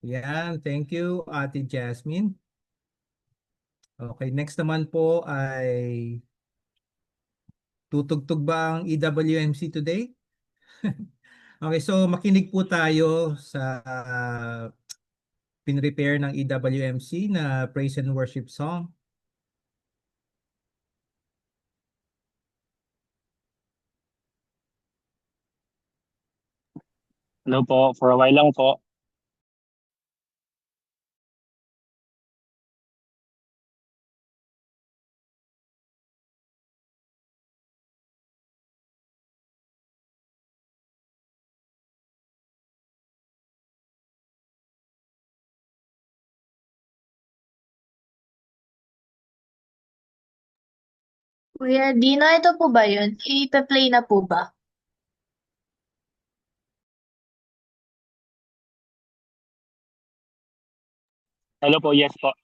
Yan, thank you, Ate Jasmine. Okay, next naman po ay tutugtog ba ang EWMC today? Okay, so makinig po tayo sa pinrepare ng EWMC na praise and worship song. Hello po, for a while lang po. Kuya Dino, ito po ba yun? I-play na po ba? Hello po, yes po.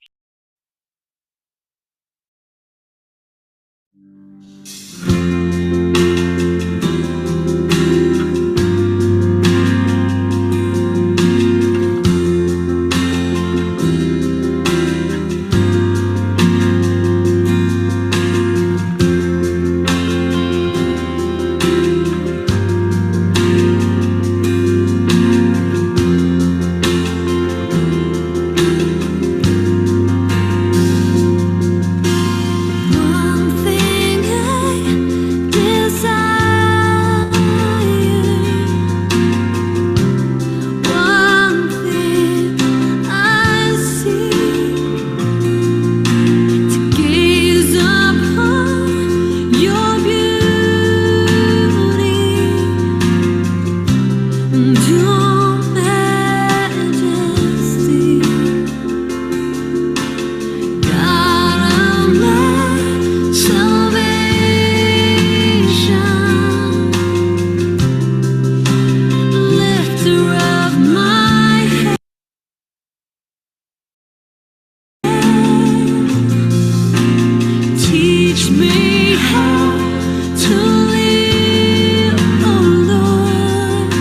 One thing I desire, one thing I seek, to gaze upon your beauty and your majesty. God of my salvation, lifter of my head, teach me how to live, oh Lord,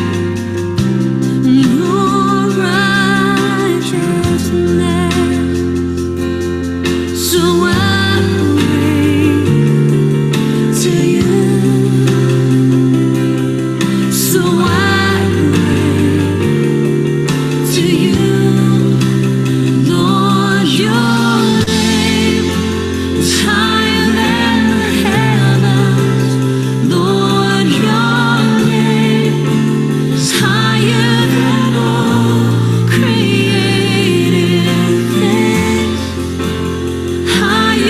in your righteousness. So I pray to you. So I pray to you, Lord. Your name is higher than the heavens, Lord. Your name is higher than all created things. Higher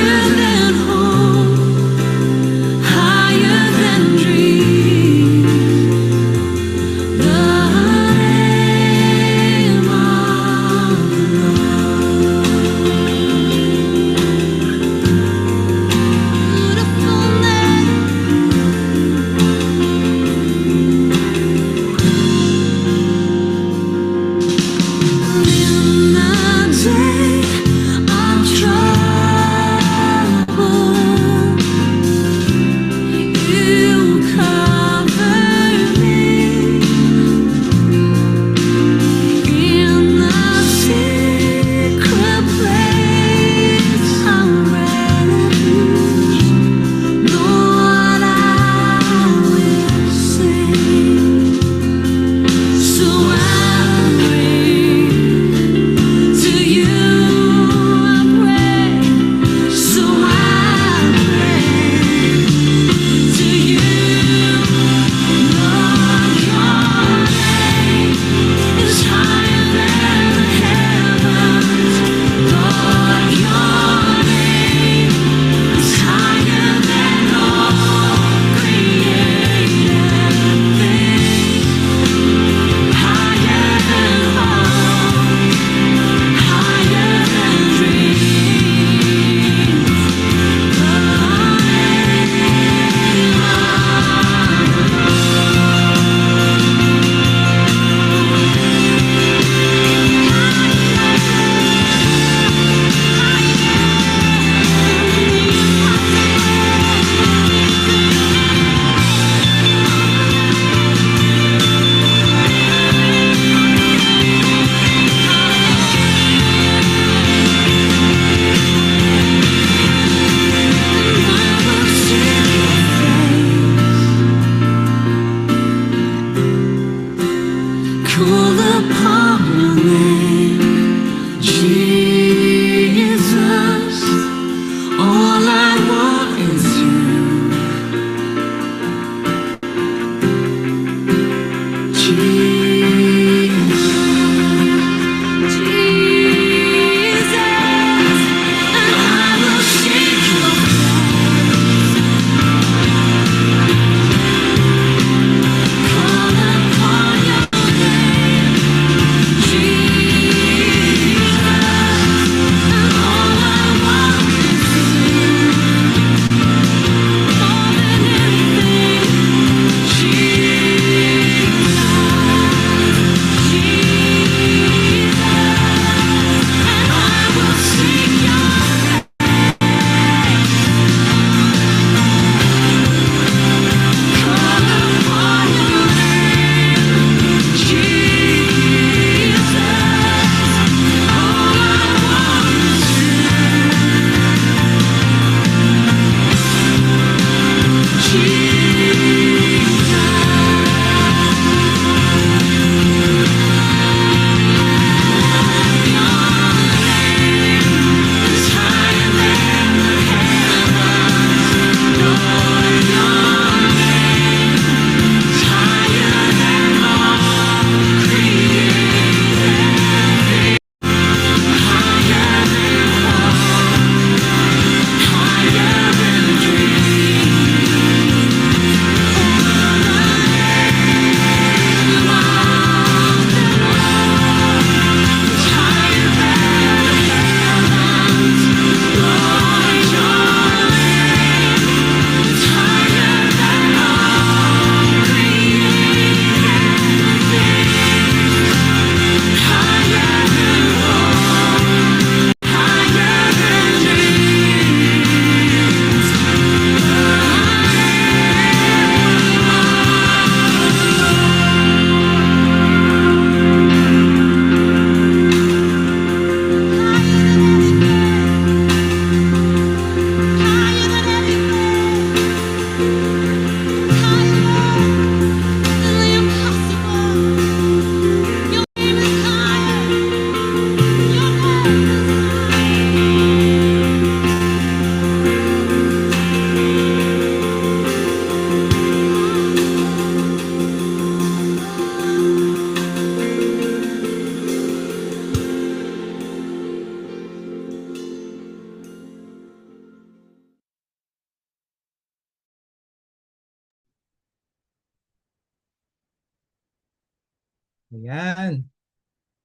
Ayan.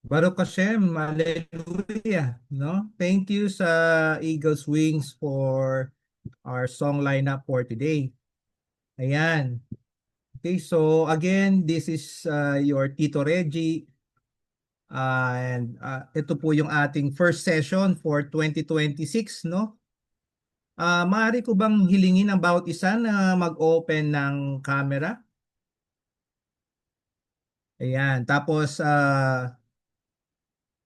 Baruch Hashem, hallelujah, no? Thank you sa Eagles Wings for our song lineup for today. Ayan. Okay, so again, this is your Tito Reggie. And ito po yung ating first session for 2026, no? Maaari ko bang hilingin ang bawat isa na mag-open ng camera? Ayan. Tapos,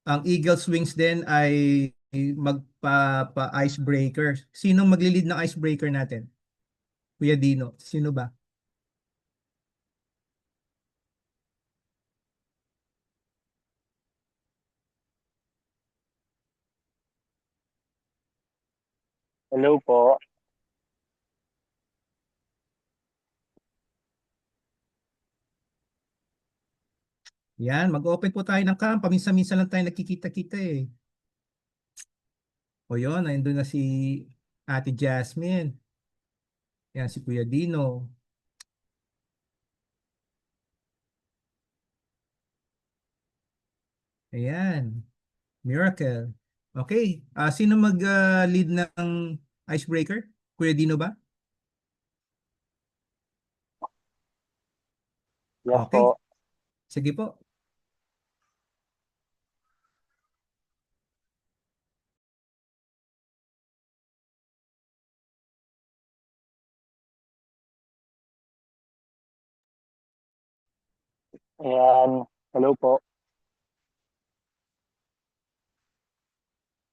ang Eagles Wings din ay magpa-icebreaker. Sino magli-lead ng icebreaker natin? Kuya Dino, sino ba? Hello po. Yan, mag-open po tayo ng cam. Paminsan-minsan lang tayo nakikita-kita eh. O yun, nandun na si Ate Jasmine. Yan, si Kuya Dino. Ayan, Miracle. Okay, sino mag-lead ng icebreaker? Kuya Dino ba? Yes Okay, po. sige po. Ayan. Hello po.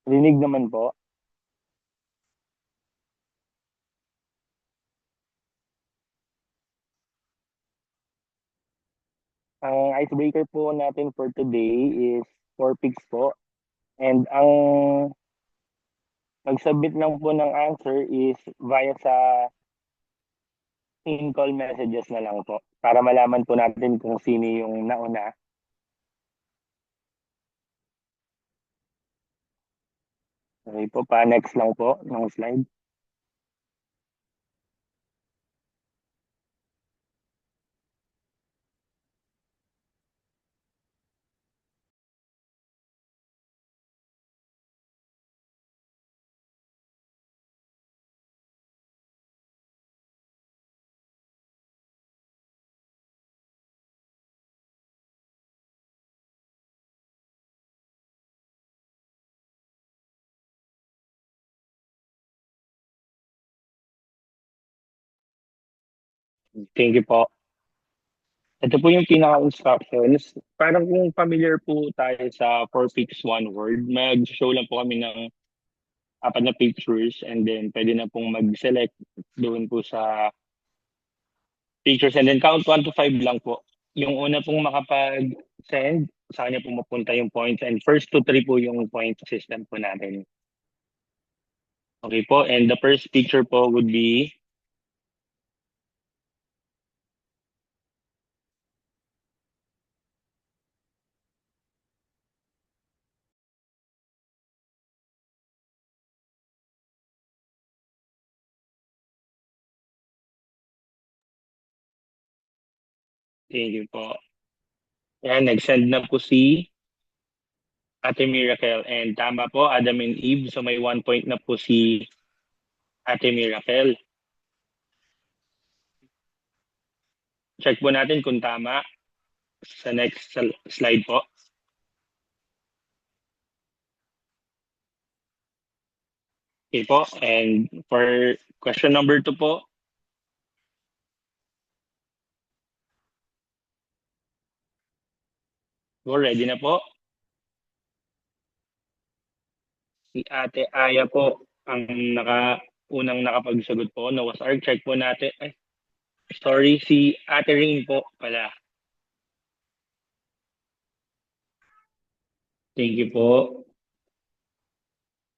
Rinig naman po. Ang icebreaker po natin for today is 4 picks po. And ang mag-submit lang po ng answer is via sa in-call messages na lang po. Para malaman po natin kung sino yung nauna. Okay po, pa-next lang po ng slide. Thank you po. Ito po yung pinaka-instructions. Parang kung familiar po tayo sa 4 picks, 1 word, mag-show lang po kami ng 4 na pictures and then pwede na pong mag-select doon po sa pictures and then count 1 to 5 lang po. Yung una pong makapag-send, sa kanya po mapunta yung points and first to 3 po yung point system po natin. Okay po, and the first picture po would be thank you po. Yan, nag-send na po si Ate Miracle. And tama po, Adam and Eve. So may 1 point na po si Ate Miracle. Check po natin kung tama sa next slide po. Okay po. And for question number 2 po, go, ready na po. Si Ate Aya po ang unang nakapagsagot po. Noah's Ark. Check po natin. Ay, sorry, si Ate Ring po pala. Thank you po.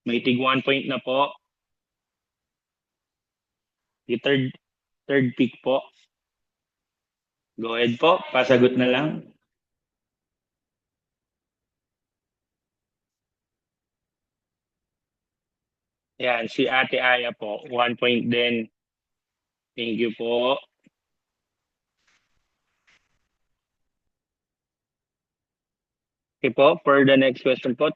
May tig 1 point na po. Yung third pick po. Go ahead po. Pasagot na lang. Yan, si Ate Aya po. 1 point din. Thank you po. Okay po, for the next question po.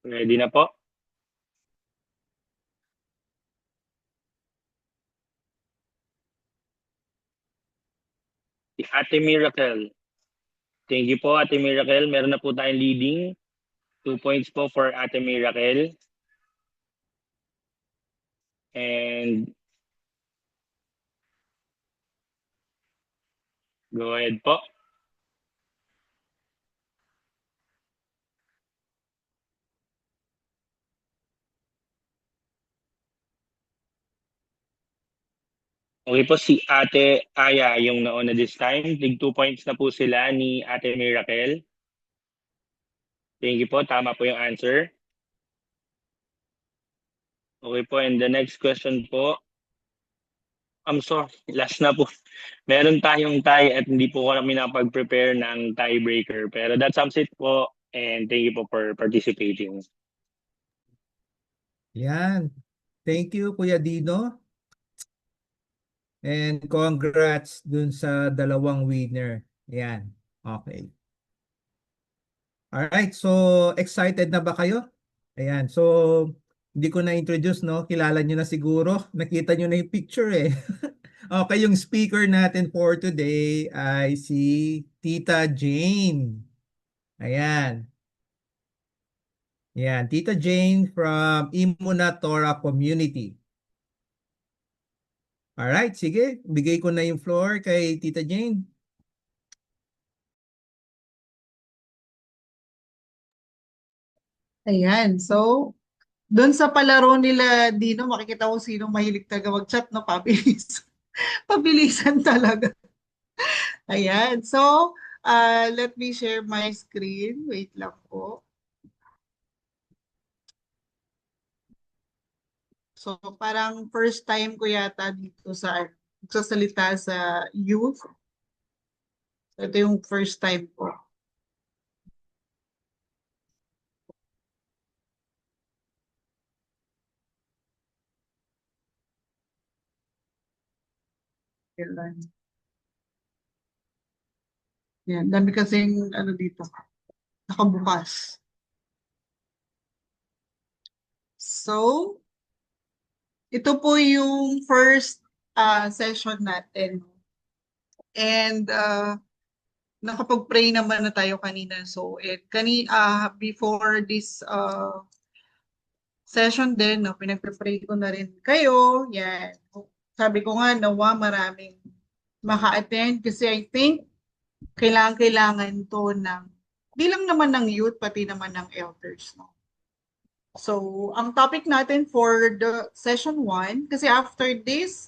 Ready na po? Si Ate Miracle. Thank you po, Ate Miracle. Meron na po tayong leading. 2 points po for Ate Miracle. And go ahead po. Okay po, si Ate Aya yung nauna this time. Tig 2 points na po sila ni Ate Miracle. Thank you po, tama po yung answer. Okay po, and the next question po. I'm sorry, last na po. Meron tayong tie at hindi po kami nakapag-prepare ng tiebreaker. Pero that sums it po, and thank you po for participating. Yan. Thank you, Kuya Dino. And congrats dun sa dalawang winner. Yan. Okay. Alright, so excited na ba kayo? Ayan, so hindi ko na-introduce, no? Kilala nyo na siguro. Nakita nyo na yung picture eh. Okay, yung speaker natin for today ay si Tita Jane. Ayan. Yan, Tita Jane from Imuna Torah Community. Alright, sige. Bigay ko na yung floor kay Tita Jane. Ayan, so doon sa palaro nila Dino, makikita ko sino mahilig talaga mag-chat, no? Pabilis. Pabilisan talaga. Ayan, so let me share my screen. Wait lang po. So parang first time ko yata dito sa salita sa youth. So, ito yung first time ko. Yan, dami kasing ano dito, nakabukas. So, ito po yung first session natin. And nakapag-pray naman na tayo kanina. So, before this session din, no, pinag-pray ko na rin kayo. Yan. Sabi ko nga, nawa maraming maka-attend kasi I think kailangan to ng, di lang naman ng youth, pati naman ng elders. No? So, ang topic natin for the session 1, kasi after this,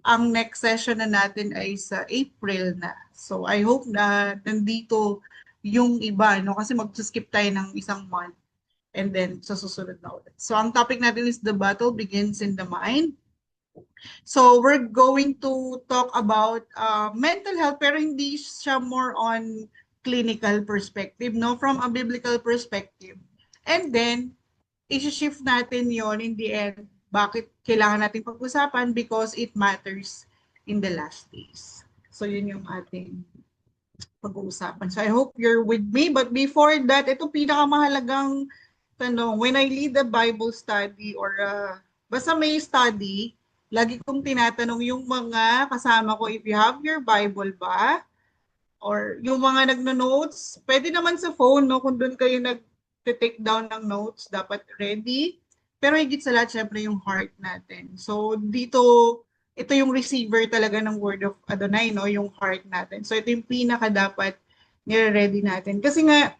ang next session na natin ay sa April na. So, I hope na nandito yung iba, no? Kasi mag-skip tayo ng isang month and then sa susunod na ulit. So, ang topic natin is the battle begins in the mind. So, we're going to talk about mental health, pero hindi siya more on clinical perspective, no? From a biblical perspective. And then, isi-shift natin yon in the end. Bakit kailangan natin pag-usapan? Because it matters in the last days. So, yun yung ating pag-uusapan. So, I hope you're with me. But before that, ito pinakamahalagang tanong. When I lead a Bible study or basta may study, lagi kong tinatanong yung mga kasama ko, if you have your Bible ba? Or yung mga nagno-notes, pwede naman sa phone, no? Kung doon kayo nag-take down ng notes, dapat ready. Pero higit sa lahat, syempre yung heart natin. So dito, ito yung receiver talaga ng word of Adonai, no? Yung heart natin. So ito yung pinaka dapat nire-ready natin. Kasi nga,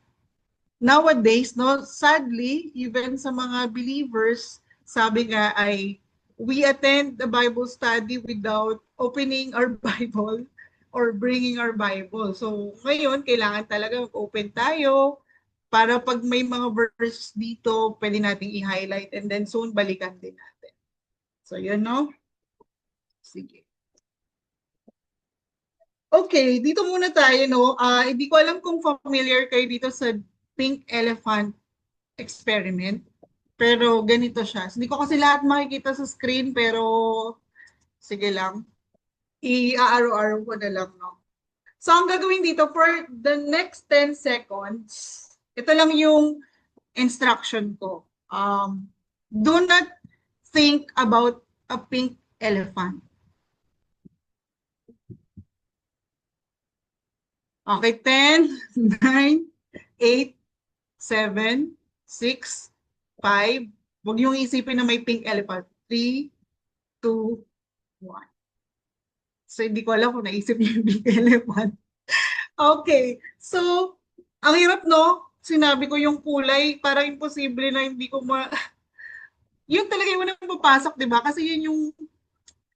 nowadays, no, sadly, even sa mga believers, sabi nga ay, we attend the Bible study without opening our Bible or bringing our Bible. So ngayon, kailangan talaga mag-open tayo, para pag may mga verse dito, pwede nating i-highlight and then soon balikan din natin. So, yun, no? Sige. Okay, dito muna tayo, no? Hindi ko alam kung familiar kayo dito sa pink elephant experiment. Pero ganito siya. Hindi ko kasi lahat makikita sa screen, pero sige lang. i-aaro-aro ko na lang, no? So, ang gagawin dito for the next 10 seconds, ito lang yung instruction ko. Do not think about a pink elephant. Okay, 10, 9, 8, 7, 6, 5. Huwag niyong isipin na may pink elephant. 3, 2, 1. So, hindi ko alam kung naisip niyo yung pink elephant. Okay. So, ang hirap, no? Sinabi ko yung kulay, parang imposible na hindi ko yun talaga yung unang papasok, di ba? Kasi yun yung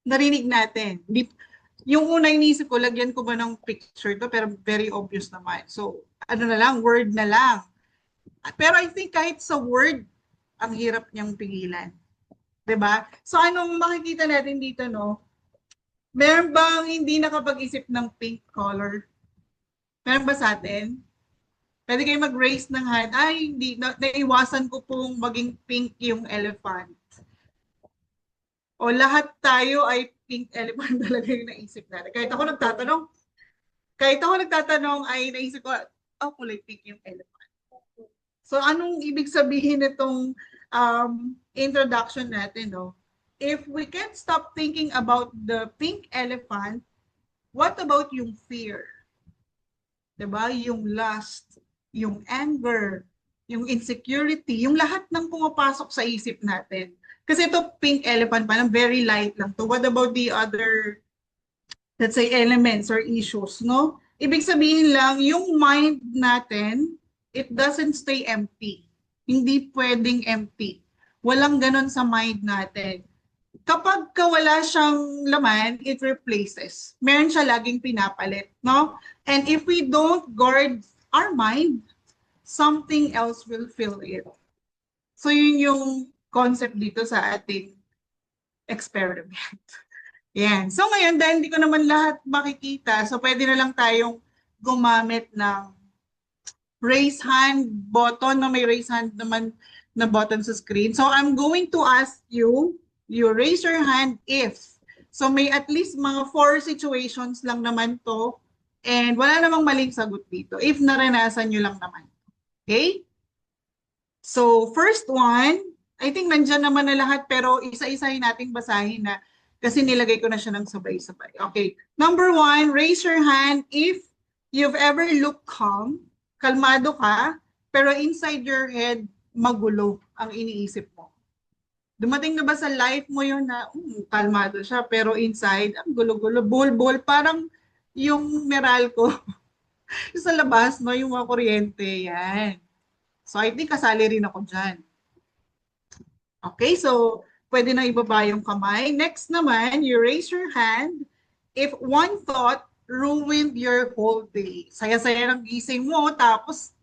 narinig natin. Yung una iniisip ko, lagyan ko ba ng picture to, pero very obvious naman. So, ano na lang, word na lang. Pero I think kahit sa word, ang hirap niyang pigilan. Diba? So, anong makikita natin dito, no? Meron bang hindi nakapag-isip ng pink color? Meron ba sa atin? Pwede kayo mag-raise ng hand. Ay, hindi. Naiwasan ko pong maging pink yung elephant. O lahat tayo ay pink elephant talaga yung naisip natin. Kahit ako nagtatanong ay naisip ko, kulay pink yung elephant. So anong ibig sabihin nitong introduction natin, no? If we can't stop thinking about the pink elephant, what about yung fear? Diba? Yung lust, yung anger, yung insecurity, yung lahat ng pumapasok sa isip natin. Kasi ito pink elephant pa, very light lang to. What about the other, let's say, elements or issues, no? Ibig sabihin lang, yung mind natin, it doesn't stay empty. Hindi pwedeng empty. Walang ganon sa mind natin. Kapag wala siyang laman, it replaces. Meron siya laging pinapalit, no? And if we don't guard our mind, something else will fill it. So yun yung concept dito sa ating experiment. Yan. So ngayon, dahil hindi ko naman lahat makikita, so pwede na lang tayong gumamit ng raise hand button, na may raise hand naman na button sa screen. So I'm going to ask you, you raise your hand if. So may at least mga 4 situations lang naman to, and wala namang maling sagot dito if naranasan nyo lang naman. Okay? So first one, I think nandyan naman na lahat, pero isa-isahin nating basahin na kasi nilagay ko na siya ng sabay-sabay. Okay. Number 1, raise your hand if you've ever looked calm, kalmado ka, pero inside your head, magulo ang iniisip mo. Dumating na ba sa life mo yun na kalmado siya, pero inside, ang gulo-gulo, bol-bol, parang yung Meralco sa labas, no, yung mga kuryente, yan. So I think kasali rin ako dyan. Okay, so pwede na ibaba yung kamay. Next naman, you raise your hand if one thought ruined your whole day. Saya-saya ng gising mo, tapos,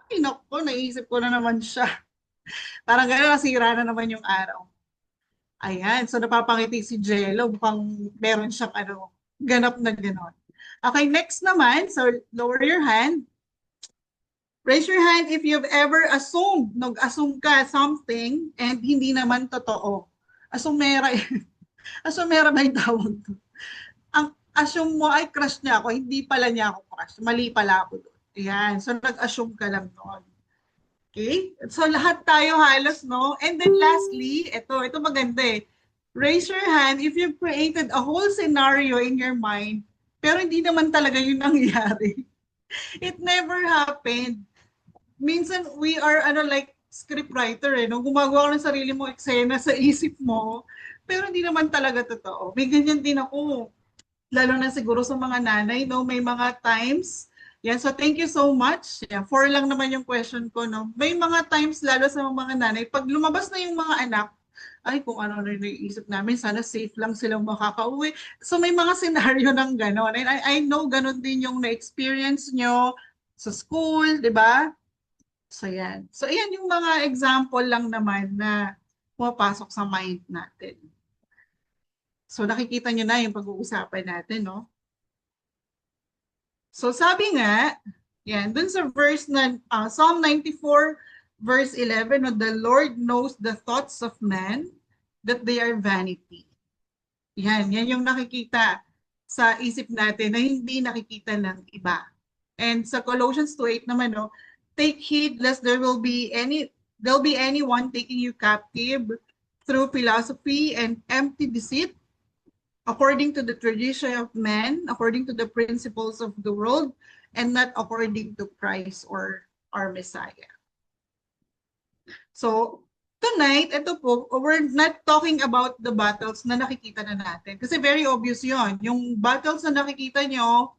ay naku, naisip ko na naman siya. Parang gano'n, nasira na naman yung araw. Ayan, so napapangiti si Jello, mukhang meron siyang ganap na gano'n. Okay, next naman, so lower your hand. Raise your hand if you've ever assumed, nag-assume ka something and hindi naman totoo. Asumera, asumera ba yung tawag to? Ang assume mo ay crush niya ako, hindi pala niya ako crush. Mali pala ako doon. Ayan, so nag-assume ka lang doon. Okay? So lahat tayo halos, no? And then lastly, ito maganda eh. Raise your hand if you've created a whole scenario in your mind, pero hindi naman talaga yun nangyari. It never happened. Minsan we are like scriptwriter no? Gumagawa ka ng sarili mo eksena sa isip mo, pero hindi naman talaga totoo. May ganyan din ako. Lalo na siguro sa mga nanay, no? May mga times. Yan, so thank you so much. Yeah, 4 lang naman yung question ko, no? May mga times, lalo sa mga nanay, pag lumabas na yung mga anak, ay kung ano na naiisip namin, sana safe lang silang makakauwi. So may mga senaryo ng gano'n. And I know gano'n din yung na-experience nyo sa school, di ba? So yan. So yan yung mga example lang naman na pumapasok sa mind natin. So nakikita nyo na yung pag-uusapan natin, no? So sabi nga, yan, dun sa verse na Psalm 94 verse 11, no, the Lord knows the thoughts of man, that they are vanity. Yan yung nakikita sa isip natin na hindi nakikita ng iba. And sa Colossians 2:8 naman, no, take heed lest there'll be anyone taking you captive through philosophy and empty deceit, according to the tradition of men, according to the principles of the world, and not according to Christ or our Messiah. So, tonight, ito po, we're not talking about the battles na nakikita na natin. Kasi very obvious yon. Yung battles na nakikita nyo,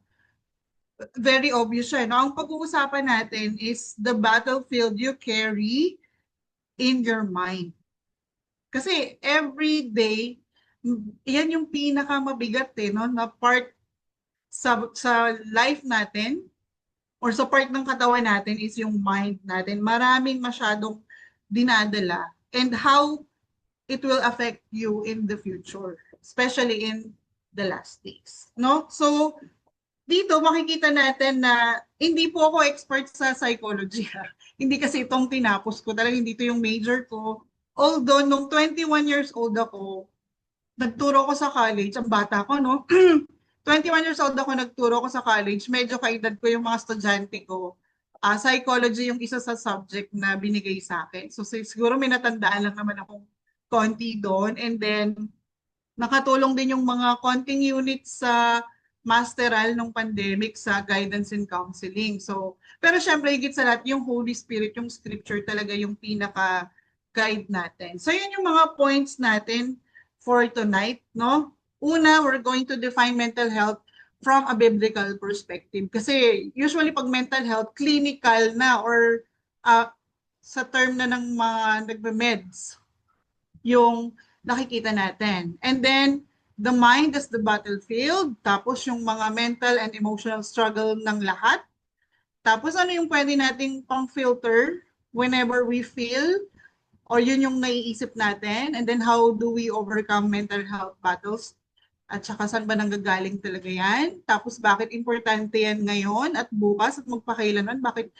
very obvious siya. No? Ang pag-uusapan natin is the battlefield you carry in your mind. Kasi every day, yan yung pinakamabigat no? Na part sa life natin or sa part ng katawan natin is yung mind natin. Maraming masyadong dinadala and how it will affect you in the future, especially in the last days. No? So, dito makikita natin na hindi po ako expert sa psychology. Hindi kasi itong tinapos ko. Talagang dito yung major ko. Although, nung 21 years old ako, nagturo ko sa college. Ang bata ko, no? 21 years old ako, nagturo ko sa college. Medyo kaedad ko yung mga estudyante ko. Psychology yung isa sa subject na binigay sa akin. So siguro may natandaan lang naman akong konti doon. And then, nakatulong din yung mga konting units sa masteral nung pandemic sa guidance and counseling. So, pero syempre, higit sa lahat, yung Holy Spirit, yung scripture talaga yung pinaka-guide natin. So, yun yung mga points natin for tonight, no? Una, we're going to define mental health from a biblical perspective. Kasi usually pag mental health, clinical na or sa term na ng mga nagme-meds yung nakikita natin. And then, the mind is the battlefield. Tapos yung mga mental and emotional struggle ng lahat. Tapos ano yung pwede nating pang-filter whenever we feel or yun yung naiisip natin. And then how do we overcome mental health battles? At saka saan ba nanggagaling talaga yan? Tapos bakit importante yan ngayon at bukas at magpakailanman? Bakit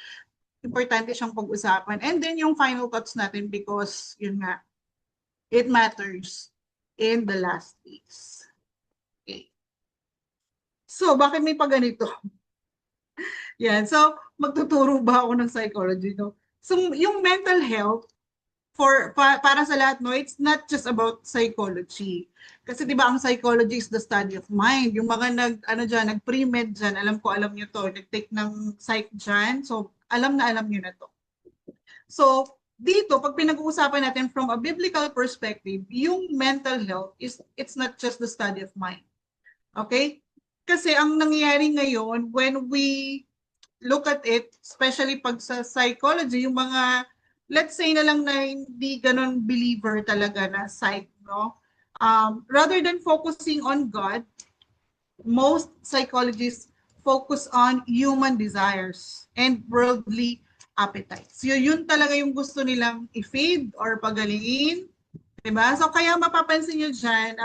importante siyang pag-usapan? And then yung final thoughts natin because yun nga, it matters in the last days. Okay. So bakit may pagganito? Yan. So magtuturo ba ako ng psychology? No? So yung mental health, para sa lahat, no, it's not just about psychology. Kasi 'di ba ang psychology is the study of mind. Yung mga nag-pre-med diyan, alam niyo 'to, nag-take ng psych diyan. So alam niyo na 'to. So dito pag pinag-uusapan natin from a biblical perspective, yung mental health it's not just the study of mind. Okay? Kasi ang nangyayari ngayon when we look at it, especially pag sa psychology, yung mga let's say na lang na hindi ganon believer talaga na psych, no? Rather than focusing on God, most psychologists focus on human desires and worldly appetites. So yun talaga yung gusto nilang i-feed or pagalingin. Diba? So kaya mapapansin nyo dyan,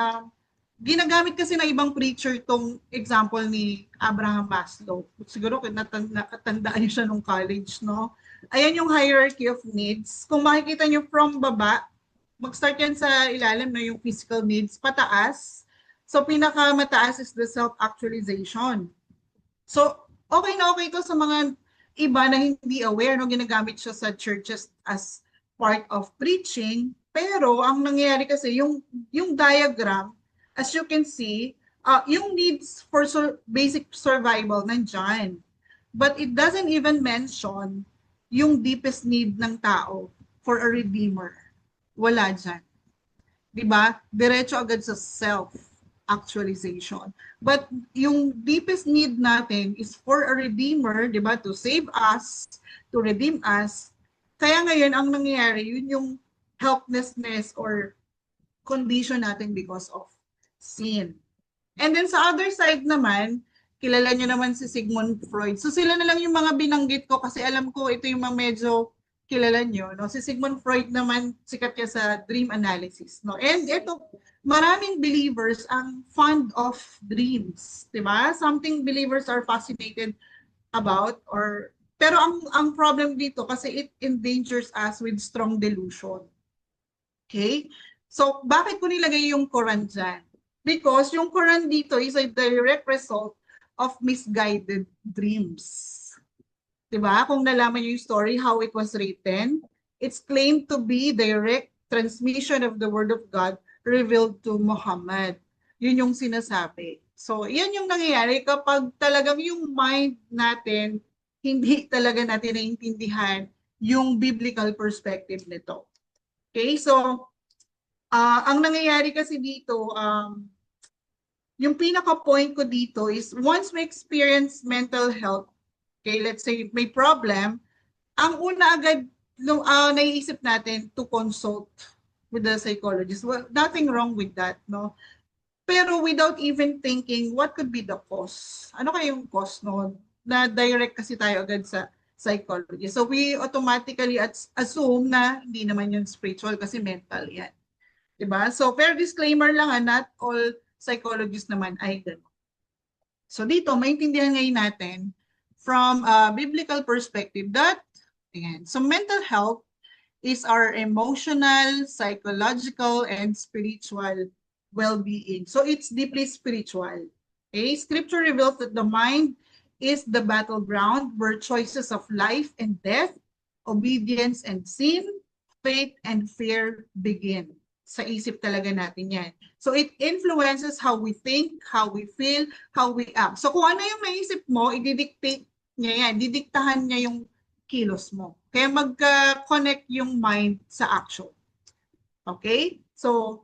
ginagamit kasi ng ibang preacher tong example ni Abraham Maslow. Siguro nakatandaan nyo siya nung college, no? Ayan yung hierarchy of needs. Kung makikita nyo from baba, mag-start yan sa ilalim na yung physical needs, pataas. So, pinakamataas is the self-actualization. So, okay na okay ito sa mga iba na hindi aware, no? Ginagamit siya sa churches as part of preaching. Pero, ang nangyayari kasi, yung diagram, as you can see, yung needs for basic survival nandyan. But it doesn't even mention yung deepest need ng tao for a redeemer. Wala dyan. Diba? Diretso agad sa self-actualization. But yung deepest need natin is for a redeemer, diba? To save us, to redeem us. Kaya ngayon, ang nangyayari, yun yung helplessness or condition natin because of sin. And then sa other side naman, kilala nyo naman si Sigmund Freud. So sila na lang yung mga binanggit ko kasi alam ko ito yung mga medyo kilala nyo. No? Si Sigmund Freud naman, sikat niya sa dream analysis. No? And ito, maraming believers ang fond of dreams. Diba? Something believers are fascinated about. Pero ang problem dito kasi it endangers us with strong delusion. Okay? So bakit ko nilagay yung Quran dyan? Because yung Quran dito is a direct result of misguided dreams. Diba? Kung nalaman niyo yung story, how it was written, it's claimed to be direct transmission of the Word of God revealed to Muhammad. Yun yung sinasabi. So, yan yung nangyayari kapag talagang yung mind natin, hindi talaga natin naiintindihan yung biblical perspective nito. Okay, so, ang nangyayari kasi dito, yung pinaka-point ko dito is once we experience mental health, okay, let's say may problem, ang una agad naiisip natin to consult with the psychologist. Well, nothing wrong with that, no? Pero without even thinking, what could be the cause? Ano kaya yung cause no? Na direct kasi tayo agad sa psychology. So we automatically assume na hindi naman yun spiritual kasi mental yan. Diba? So, pero disclaimer lang, not all psychologists naman ay gano'n. So dito, maintindihan ngayon natin from a biblical perspective that, so mental health is our emotional, psychological, and spiritual well-being. So it's deeply spiritual. Okay? Scripture reveals that the mind is the battleground where choices of life and death, obedience and sin, faith and fear begin. Sa isip talaga natin yan. So it influences how we think, how we feel, how we act. So kung ano yung naisip mo, i-dictate niya yan. Didiktahan niya yung kilos mo. Kaya magka-connect yung mind sa action. Okay? So,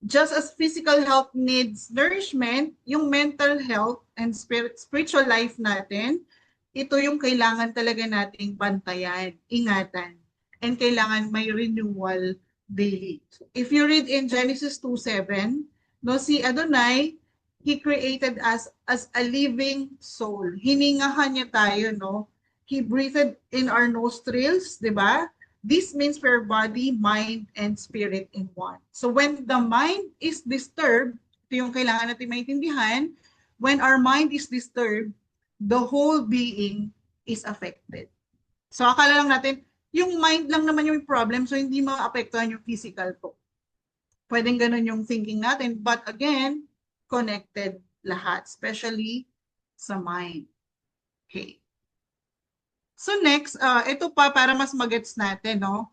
just as physical health needs nourishment, yung mental health and spiritual life natin, ito yung kailangan talaga nating bantayan, ingatan, and kailangan may renewal daily. If you read in Genesis 2:7, no, si Adonai, He created us as a living soul. Hiningahan niya tayo, no? He breathed in our nostrils, di ba? This means for body, mind, and spirit in one. So when the mind is disturbed, ito yung kailangan natin maintindihan, when our mind is disturbed, the whole being is affected. So akala lang natin, yung mind lang naman yung problem, so hindi maapektuhan yung physical po. Pwedeng ganun yung thinking natin, but again, connected lahat, especially sa mind. Okay. So next, ito pa para mas magets natin, no?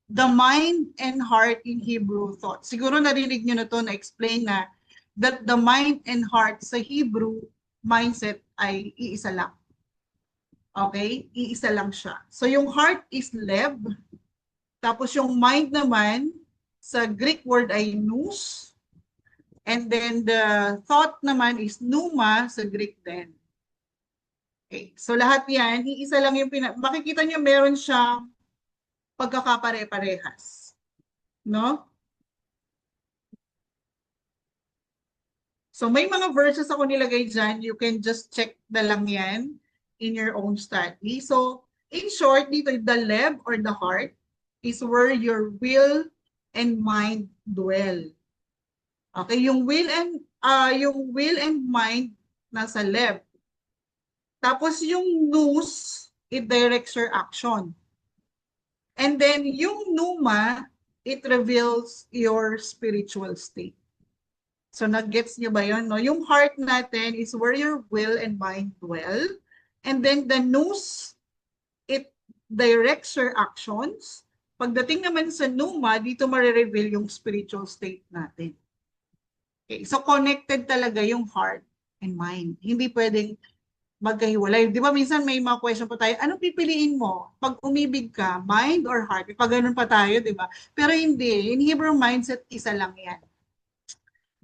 The mind and heart in Hebrew thought. Siguro narinig nyo na to na-explain na that the mind and heart sa Hebrew mindset ay iisa lang. Okay? Iisa lang siya. So yung heart is lev, tapos yung mind naman sa Greek word ay nous, and then the thought naman is pneuma sa Greek din. Okay. So lahat yan, iisa lang yung makikita nyo meron siyang pagkakapare-parehas. No? So may mga verses ako nilagay dyan. You can just check na lang yan in your own study. So in short, dito the lev or the heart is where your will and mind dwell. Okay, yung will and mind nasa lev. Tapos yung nous, it directs your action. And then yung pneuma, it reveals your spiritual state. So nag-gets nyo ba yun? No? Yung heart natin is where your will and mind dwell. And then the nous, it directs your actions. Pagdating naman sa pneuma, dito marireveal yung spiritual state natin. Okay, so connected talaga yung heart and mind. Hindi pwedeng magkahiwalay. Di ba minsan may mga question pa tayo, anong pipiliin mo? Pag umibig ka, mind or heart? Pag ganun pa tayo, di ba? Pero hindi. In Hebrew mindset, isa lang yan.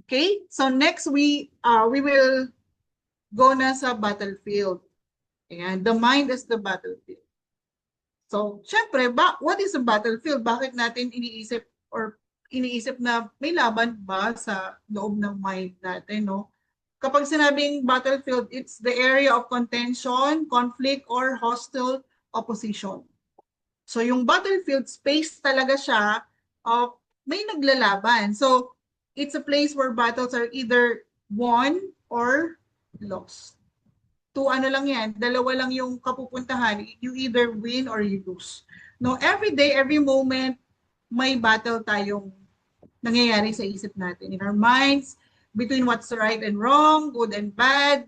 Okay? So next, we will go na sa battlefield. Ayan. The mind is the battlefield. So, syempre, what is a battlefield? Bakit natin iniisip na may laban ba sa loob ng mind natin, no? Kapag sinabing battlefield, it's the area of contention, conflict, or hostile opposition. So yung battlefield space talaga siya of may naglalaban. So it's a place where battles are either won or lost. Ano lang yan, dalawa lang yung kapupuntahan. You either win or you lose. No, every day, every moment, may battle tayong nangyayari sa isip natin. In our minds, between what's right and wrong, good and bad,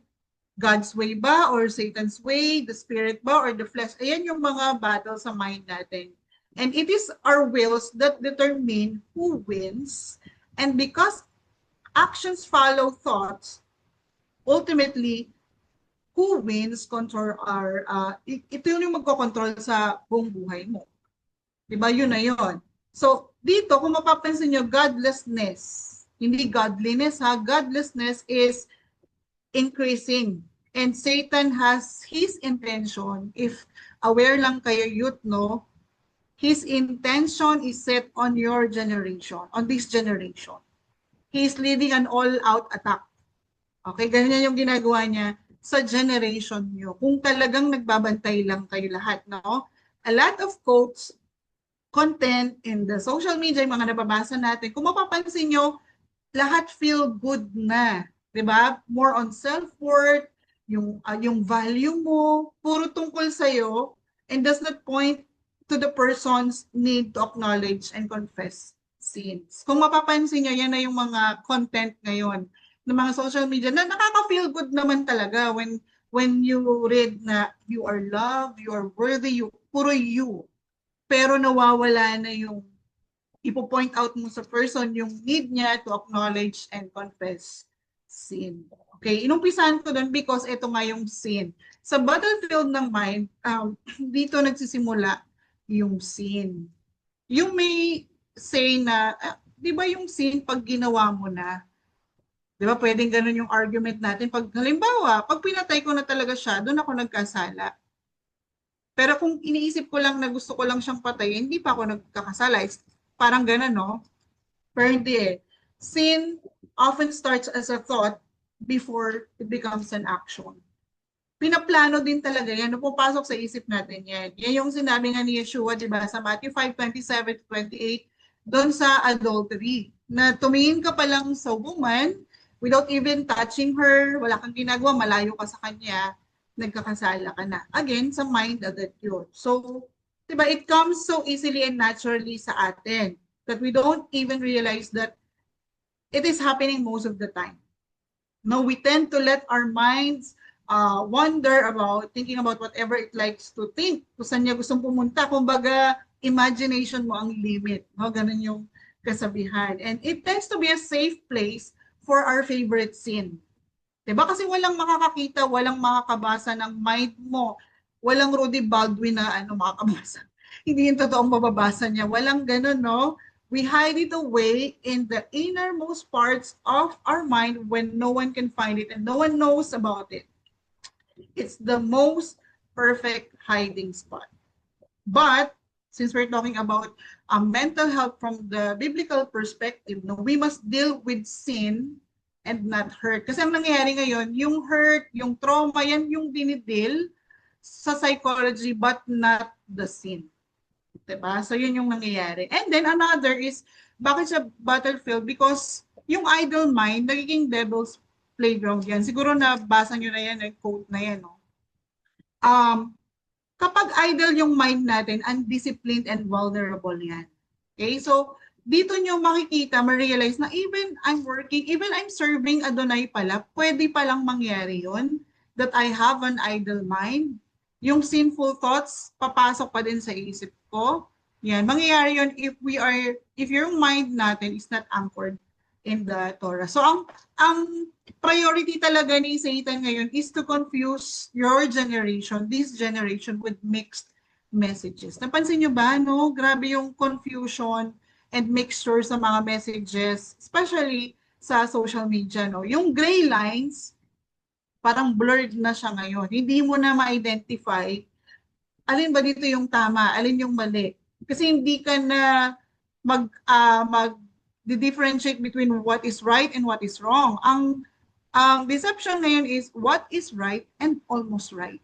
God's way ba or Satan's way, the spirit ba or the flesh. Ayan yung mga battle sa mind natin. And it is our wills that determine who wins. And because actions follow thoughts, ultimately, who wins control our, ito yung magkocontrol sa buong buhay mo. Diba? Yun na yun. So, dito, kung mapapansin nyo, godlessness, hindi godliness ha, godlessness is increasing. And Satan has his intention, if aware lang kayo youth, no, his intention is set on your generation, on this generation. He is leading an all-out attack. Okay, ganyan yung ginagawa niya sa generation nyo. Kung talagang nagbabantay lang kayo lahat, no? A lot of quotes, content in the social media, yung mga nababasa natin, kung mapapansin nyo, lahat feel good na. Diba? More on self-worth, yung value mo, puro tungkol sa'yo, and does not point to the person's need to acknowledge and confess sins. Kung mapapansin nyo, yan na yung mga content ngayon ng mga social media na nakaka-feel good naman talaga when you read na you are loved, you are worthy, puro you. Pero nawawala na yung ipo-point out mo sa person yung need niya to acknowledge and confess sin. Okay, inumpisahan ko doon because ito nga yung sin. Sa battlefield ng mind, dito nagsisimula yung sin. Yung may say na, di ba yung sin pag ginawa mo na, di ba pwedeng ganun yung argument natin. Pag halimbawa, pag pinatay ko na talaga siya, doon ako nagkasala. Pero kung iniisip ko lang na gusto ko lang siyang patayin, hindi pa ako nagkakasala. It's parang ganun, no? Pero hindi eh. Sin often starts as a thought before it becomes an action. Pinaplano din talaga yan. Pupasok sa isip natin yan. Yan yung sinabi nga ni Yeshua, di ba, sa Matthew 5:27-28, doon sa adultery, na tumingin ka pa lang sa woman, without even touching her, wala kang ginagawa, malayo ka sa kanya, nagkakasala ka na. Again, sa mind agad yun. So, di ba, it comes so easily and naturally sa atin that we don't even realize that it is happening most of the time. No, we tend to let our minds wonder about, thinking about whatever it likes to think. Kung saan niya gustong pumunta. Kumbaga, imagination mo ang limit. No? Ganun yung kasabihan. And it tends to be a safe place for our favorite sin. Diba? Kasi walang makakakita, walang makakabasa ng mind mo. Walang Rudy Baldwin na makakabasa. Hindi yung totoong mababasa niya. Walang ganun, no? We hide it away in the innermost parts of our mind when no one can find it and no one knows about it. It's the most perfect hiding spot. But since we're talking about mental health from the biblical perspective, no, we must deal with sin and not hurt. Kasi ang nangyayari ngayon, yung hurt, yung trauma, yan yung dinidil sa psychology but not the sin. Diba? So yun yung nangyayari. And then another is, bakit sa battlefield? Because yung idle mind, nagiging devil's playground yan. Siguro nabasa nyo na yan, quote na yan. No? Kapag idle yung mind natin, undisciplined and vulnerable yan. Okay? So dito nyo makikita, ma-realize na even I'm working, even I'm serving Adonai pala, pwede palang mangyari yun, that I have an idle mind. Yung sinful thoughts, papasok pa din sa isip ko. Yan, mangyayari yun if your mind natin is not anchored in the Torah. So, ang priority talaga ni Satan ngayon is to confuse your generation, this generation, with mixed messages. Napansin nyo ba, no? Grabe yung confusion and mixture sa mga messages, especially sa social media, no? Yung gray lines, parang blurred na siya ngayon. Hindi mo na ma-identify alin ba dito yung tama, alin yung mali. Kasi hindi ka na mag-differentiate between what is right and what is wrong. Ang deception ngayon is what is right and almost right.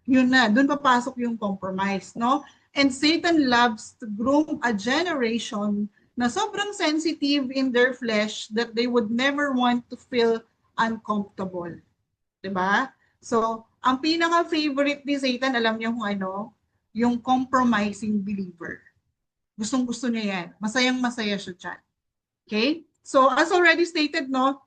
Yun na, dun papasok yung compromise, no? And Satan loves to groom a generation na sobrang sensitive in their flesh that they would never want to feel uncomfortable. Diba? So, ang pinaka-favorite ni Satan, alam niyo kung ano? Yung compromising believer. Gustong-gusto niya yan. Masayang-masaya siya dyan. Okay? So, as already stated, no?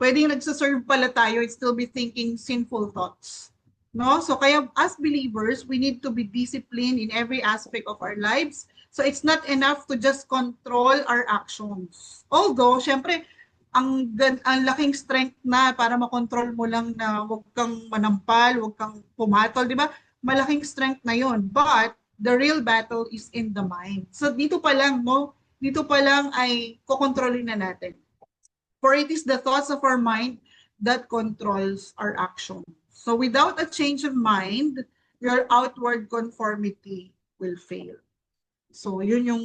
pwedeng nagsaserve pala tayo and still be thinking sinful thoughts. No? So kaya as believers, we need to be disciplined in every aspect of our lives. So it's not enough to just control our actions. Although, syempre, ang laking strength na para makontrol mo lang na huwag kang manampal, huwag kang pumatol, di ba? Malaking strength na yon. But the real battle is in the mind. So dito pa lang, no? Dito pa lang ay kokontrolin na natin. For it is the thoughts of our mind that controls our action. So without a change of mind, your outward conformity will fail. So yun yung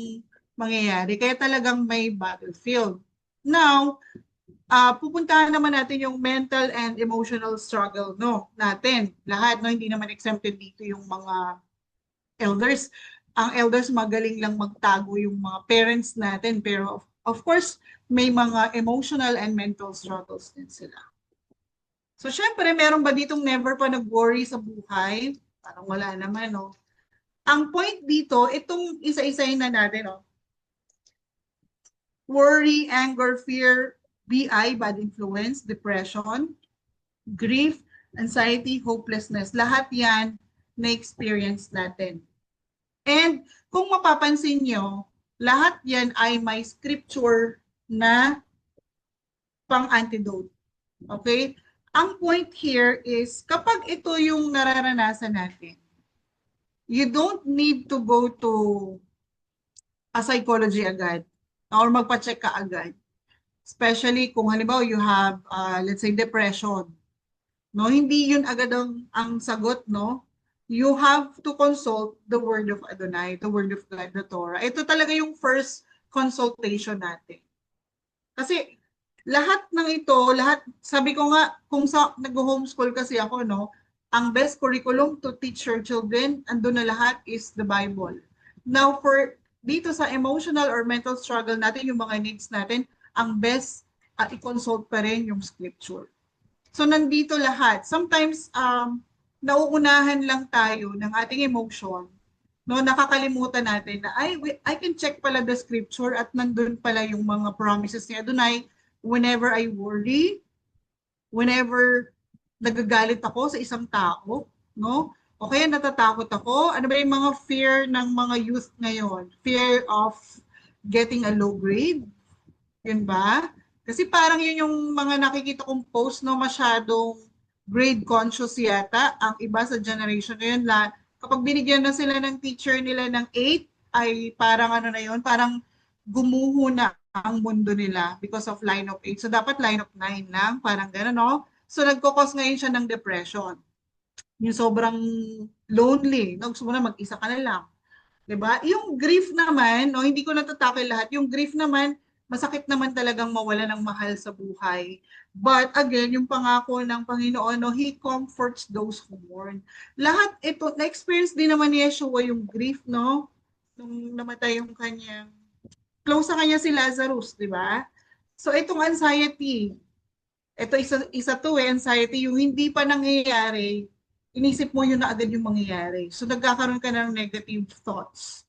mangyayari. Kaya talagang may battlefield. Now, pupuntahan naman natin yung mental and emotional struggle, no, natin. Lahat, no, hindi naman exempted dito yung mga elders. Ang elders magaling lang magtago yung mga parents natin, pero of course, may mga emotional and mental struggles din sila. So syempre, meron ba ditong never pa nag-worry sa buhay? Parang wala naman, no. Ang point dito, itong isa-isahin na natin, no. Worry, anger, fear, BI, bad influence, depression, grief, anxiety, hopelessness. Lahat yan na-experience natin. And kung mapapansin nyo, lahat yan ay may scripture na pang-antidote. Okay? Ang point here is, kapag ito yung nararanasan natin, you don't need to go to a psychology agad or magpa-check ka agad. Especially kung halimbawa you have, let's say, depression. No, hindi yun agad ang sagot, no? You have to consult the Word of Adonai, the Word of God, the Torah. Ito talaga yung first consultation natin. Kasi lahat ng ito, sabi ko nga, kung nag-homeschool kasi ako, no, ang best curriculum to teach your children, andun na lahat is the Bible. Now, for dito sa emotional or mental struggle natin, yung mga needs natin, ang best i-consult pa rin yung scripture. So nandito lahat. Sometimes nauunahan lang tayo ng ating emotion. No, nakakalimutan natin na I can check pala the scripture at nandun pala yung mga promises ni Adonai whenever I worry, whenever nagagalit ako sa isang tao, no? O kaya natatakot ako. Ano ba yung mga fear ng mga youth ngayon? Fear of getting a low grade. Yun ba? Kasi parang yun yung mga nakikita kong post, no, masyadong grade conscious yata. Ang iba sa generation na yun, kapag binigyan na sila ng teacher nila ng 8, ay parang ano na yun, parang gumuho na ang mundo nila because of line of 8. So dapat line of 9 lang, parang gano'n, no? So nagkakos ngayon siya ng depression. Yung sobrang lonely, no? Gusto mo na mag-isa ka na lang. Diba? Yung grief naman, no, hindi ko natatakil lahat. Yung grief naman, masakit naman talagang mawala ng mahal sa buhay. But again, yung pangako ng Panginoon, no, He comforts those who mourn. Lahat ito, na-experience din naman ni Yeshua yung grief, no? Nung namatay yung kanyang, close sa kanya si Lazarus, di ba? So itong anxiety, ito isa to anxiety, yung hindi pa nangyayari, inisip mo yun na agad yung mangyayari. So nagkakaroon ka ng negative thoughts.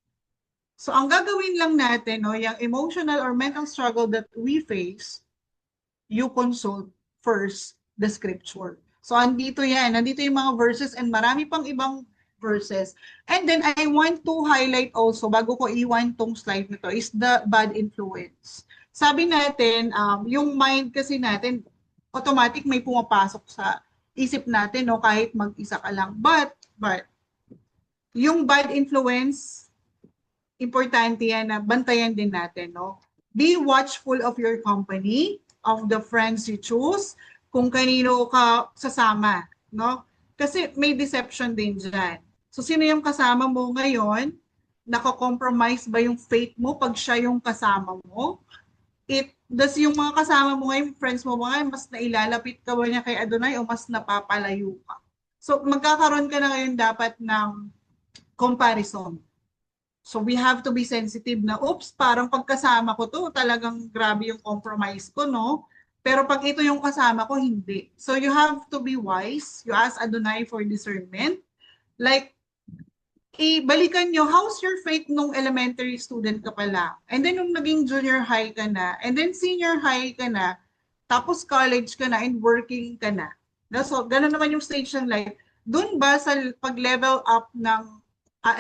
So ang gagawin lang natin, no, yung emotional or mental struggle that we face, you consult first the scripture. So nandito yung mga verses and marami pang ibang verses. And then I want to highlight also, bago ko iwan tong slide nito, is the bad influence. Sabi natin, yung mind kasi natin, automatic may pumapasok sa isip natin, no, kahit mag-isa ka lang. But, yung bad influence, importante yan na bantayan din natin, no? Be watchful of your company, of the friends you choose, kung kanino ka sasama, no? Kasi may deception din dyan. So, sino yung kasama mo ngayon? Nako-compromise ba yung faith mo pag siya yung kasama mo? Does yung mga kasama mo ngayon, friends mo ngayon, mas nailalapit ka ba niya kay Adonai o mas napapalayo ka? So, magkakaroon ka na ngayon dapat ng comparison. So we have to be sensitive na, oops, parang pagkasama ko to, talagang grabe yung compromise ko, no? Pero pag ito yung kasama ko, hindi. So you have to be wise. You ask Adonai for discernment. Like, balikan nyo, how's your faith nung elementary student ka pala? And then nung naging junior high ka na, and then senior high ka na, tapos college ka na and working ka na. So, ganun naman yung stage ng life. Doon ba sa pag-level up ng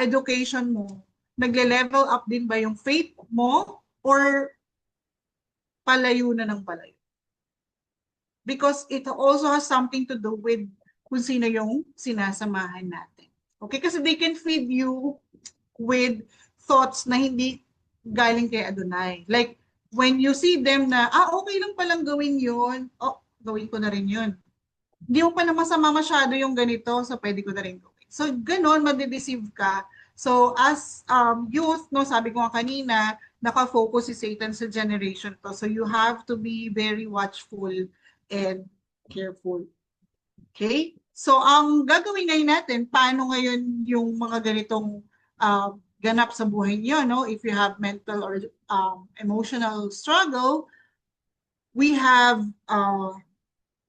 education mo, nagle-level up din ba yung faith mo or palayo na ng palayo? Because it also has something to do with kung sino yung sinasamahan natin. Okay? Kasi they can feed you with thoughts na hindi galing kay Adonai. Like, when you see them na, okay lang palang gawin yun, gawin ko na rin yun. Hindi mo pa na masama masyado yung ganito, so pwede ko na rin gawin. So, ganun, madideceive ka. So, as youth, no, sabi ko nga kanina, nakafocus si Satan sa generation to. So, you have to be very watchful and careful. Okay? So, ang gagawin ngayon natin, paano ngayon yung mga ganitong ganap sa buhay niyo, no? If you have mental or emotional struggle, we have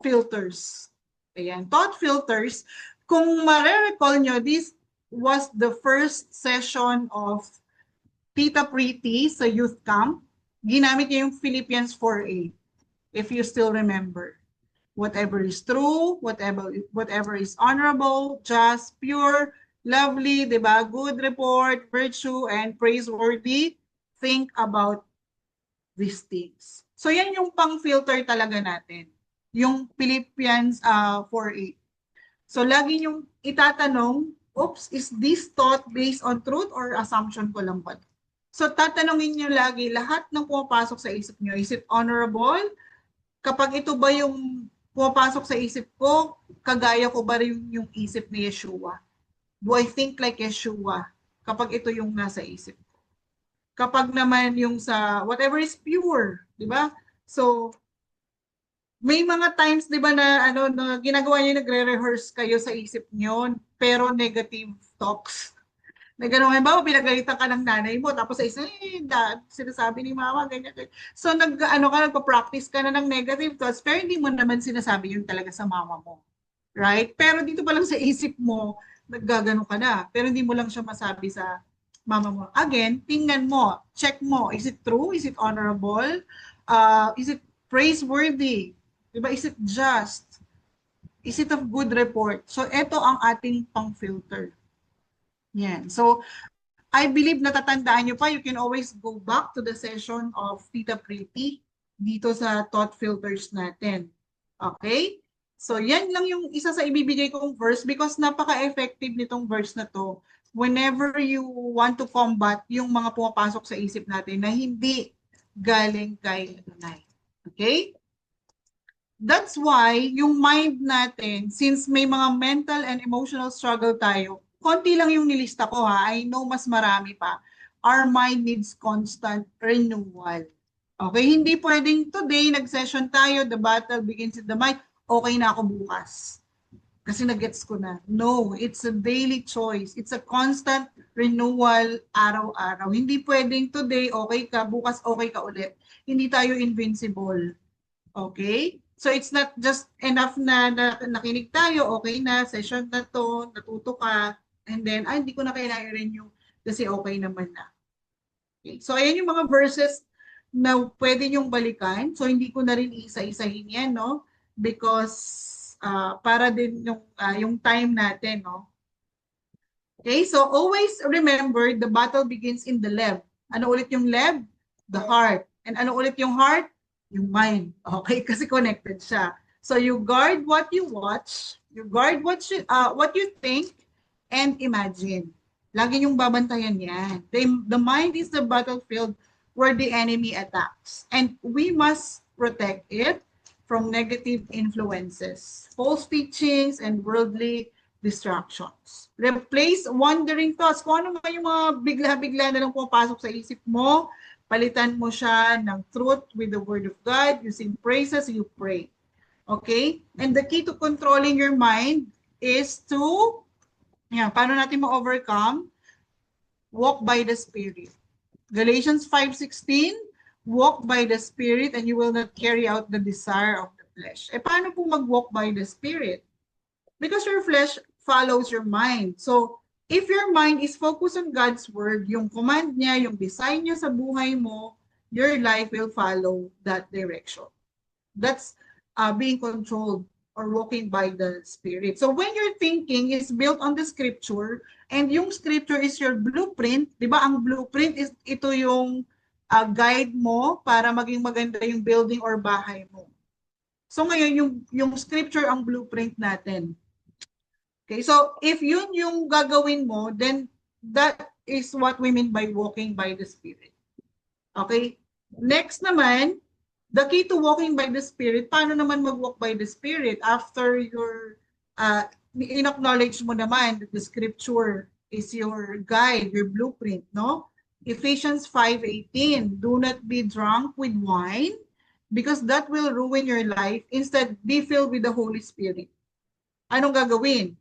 filters. Ayan, thought filters. Kung mare-recall nyo, this was the first session of Tita Pretty sa youth camp. Ginamit niya yung Philippians 4:8. If you still remember. Whatever is true, whatever is honorable, just, pure, lovely, diba? Good report, virtue, and praiseworthy. Think about these things. So yan yung pang-filter talaga natin. Yung Philippians 4:8. So lagi yung itatanong, is this thought based on truth or assumption ko lang ba? So tatanungin nyo lagi, lahat ng pumapasok sa isip nyo, is it honorable? Kapag ito ba yung pumapasok sa isip ko, kagaya ko ba rin yung isip ni Yeshua? Do I think like Yeshua? Kapag ito yung nasa isip ko. Kapag naman yung sa whatever is pure, di ba? So, may mga times, di ba, na, na ginagawa niyo, nagre-rehearse kayo sa isip niyo, pero negative talks. Na gano'n, halimbawa, pinagalitan ka ng nanay mo, tapos sa isa, dad, sinasabi ni mama, ganyan. So, nagpa-practice ka na ng negative thoughts, pero hindi mo naman sinasabi yun talaga sa mama mo. Right? Pero dito pa lang sa isip mo, naggagano ka na, pero hindi mo lang siya masabi sa mama mo. Again, tingnan mo, check mo, is it true? Is it honorable? Is it praiseworthy? Diba? Is it just? Is it of good report? So, ito ang ating pang-filter. Yan. So, I believe natatandaan nyo pa, you can always go back to the session of Tita Pretty dito sa thought filters natin. Okay? So, yan lang yung isa sa ibibigay kong verse because napaka-effective nitong verse na to whenever you want to combat yung mga pumapasok sa isip natin na hindi galing kay Adonai. Okay? That's why yung mind natin, since may mga mental and emotional struggle tayo, konti lang yung nilista ko ha, I know mas marami pa. Our mind needs constant renewal. Okay, hindi pwedeng today, nag-session tayo, the battle begins in the mind, okay na ako bukas. Kasi nag-gets ko na. No, it's a daily choice. It's a constant renewal araw-araw. Hindi pwedeng today, okay ka, bukas okay ka ulit. Hindi tayo invincible. Okay? So it's not just enough na nakinig tayo, okay na, session na to, natuto ka, and then, hindi ko na kailangan i-renew kasi okay naman na. Okay. So ayan yung mga verses na pwede nyong balikan. So hindi ko na rin isa-isahin yan, no? Because para din yung time natin, no? Okay, so always remember the battle begins in the lev. Ano ulit yung lev? The heart. And ano ulit yung heart? Yung mind. Okay, kasi connected siya. So you guard what you watch, you guard what you think, and imagine. Lagi yung babantayan yan. The mind is the battlefield where the enemy attacks. And we must protect it from negative influences, false teachings, and worldly distractions. Replace wandering thoughts. Kung ano man yung mga bigla-bigla na lang pumapasok sa isip mo, palitan mo siya ng truth with the word of God. Using praises, you pray. Okay? And the key to controlling your mind is to, paano natin ma-overcome? Walk by the Spirit. Galatians 5:16, walk by the Spirit and you will not carry out the desire of the flesh. Paano po mag-walk by the Spirit? Because your flesh follows your mind. So, if your mind is focused on God's word, yung command niya, yung design niya sa buhay mo, your life will follow that direction. That's being controlled or walking by the Spirit. So when your thinking is built on the Scripture, and yung Scripture is your blueprint, di ba? Ang blueprint is ito yung guide mo para maging maganda yung building or bahay mo. So ngayon, yung Scripture ang blueprint natin. Okay, so if yun yung gagawin mo, then that is what we mean by walking by the Spirit. Okay, next naman, the key to walking by the Spirit, paano naman mag-walk by the Spirit after your in-acknowledge mo naman that the Scripture is your guide, your blueprint, no? Ephesians 5:18, do not be drunk with wine because that will ruin your life. Instead, be filled with the Holy Spirit. Anong gagawin?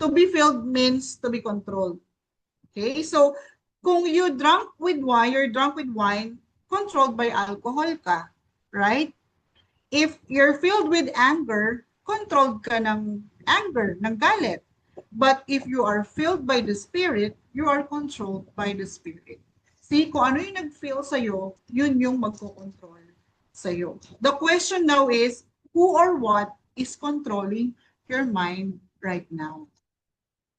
To be filled means to be controlled. Okay, so kung you're drunk with wine, controlled by alcohol ka, right? If you're filled with anger, controlled ka ng anger, ng galit. But if you are filled by the Spirit, you are controlled by the Spirit. See, kung ano yung nag-feel sa'yo, yun yung magko-control sa'yo. The question now is, who or what is controlling your mind right now?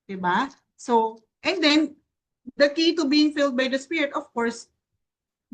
Diba? So, and then, the key to being filled by the Spirit, of course,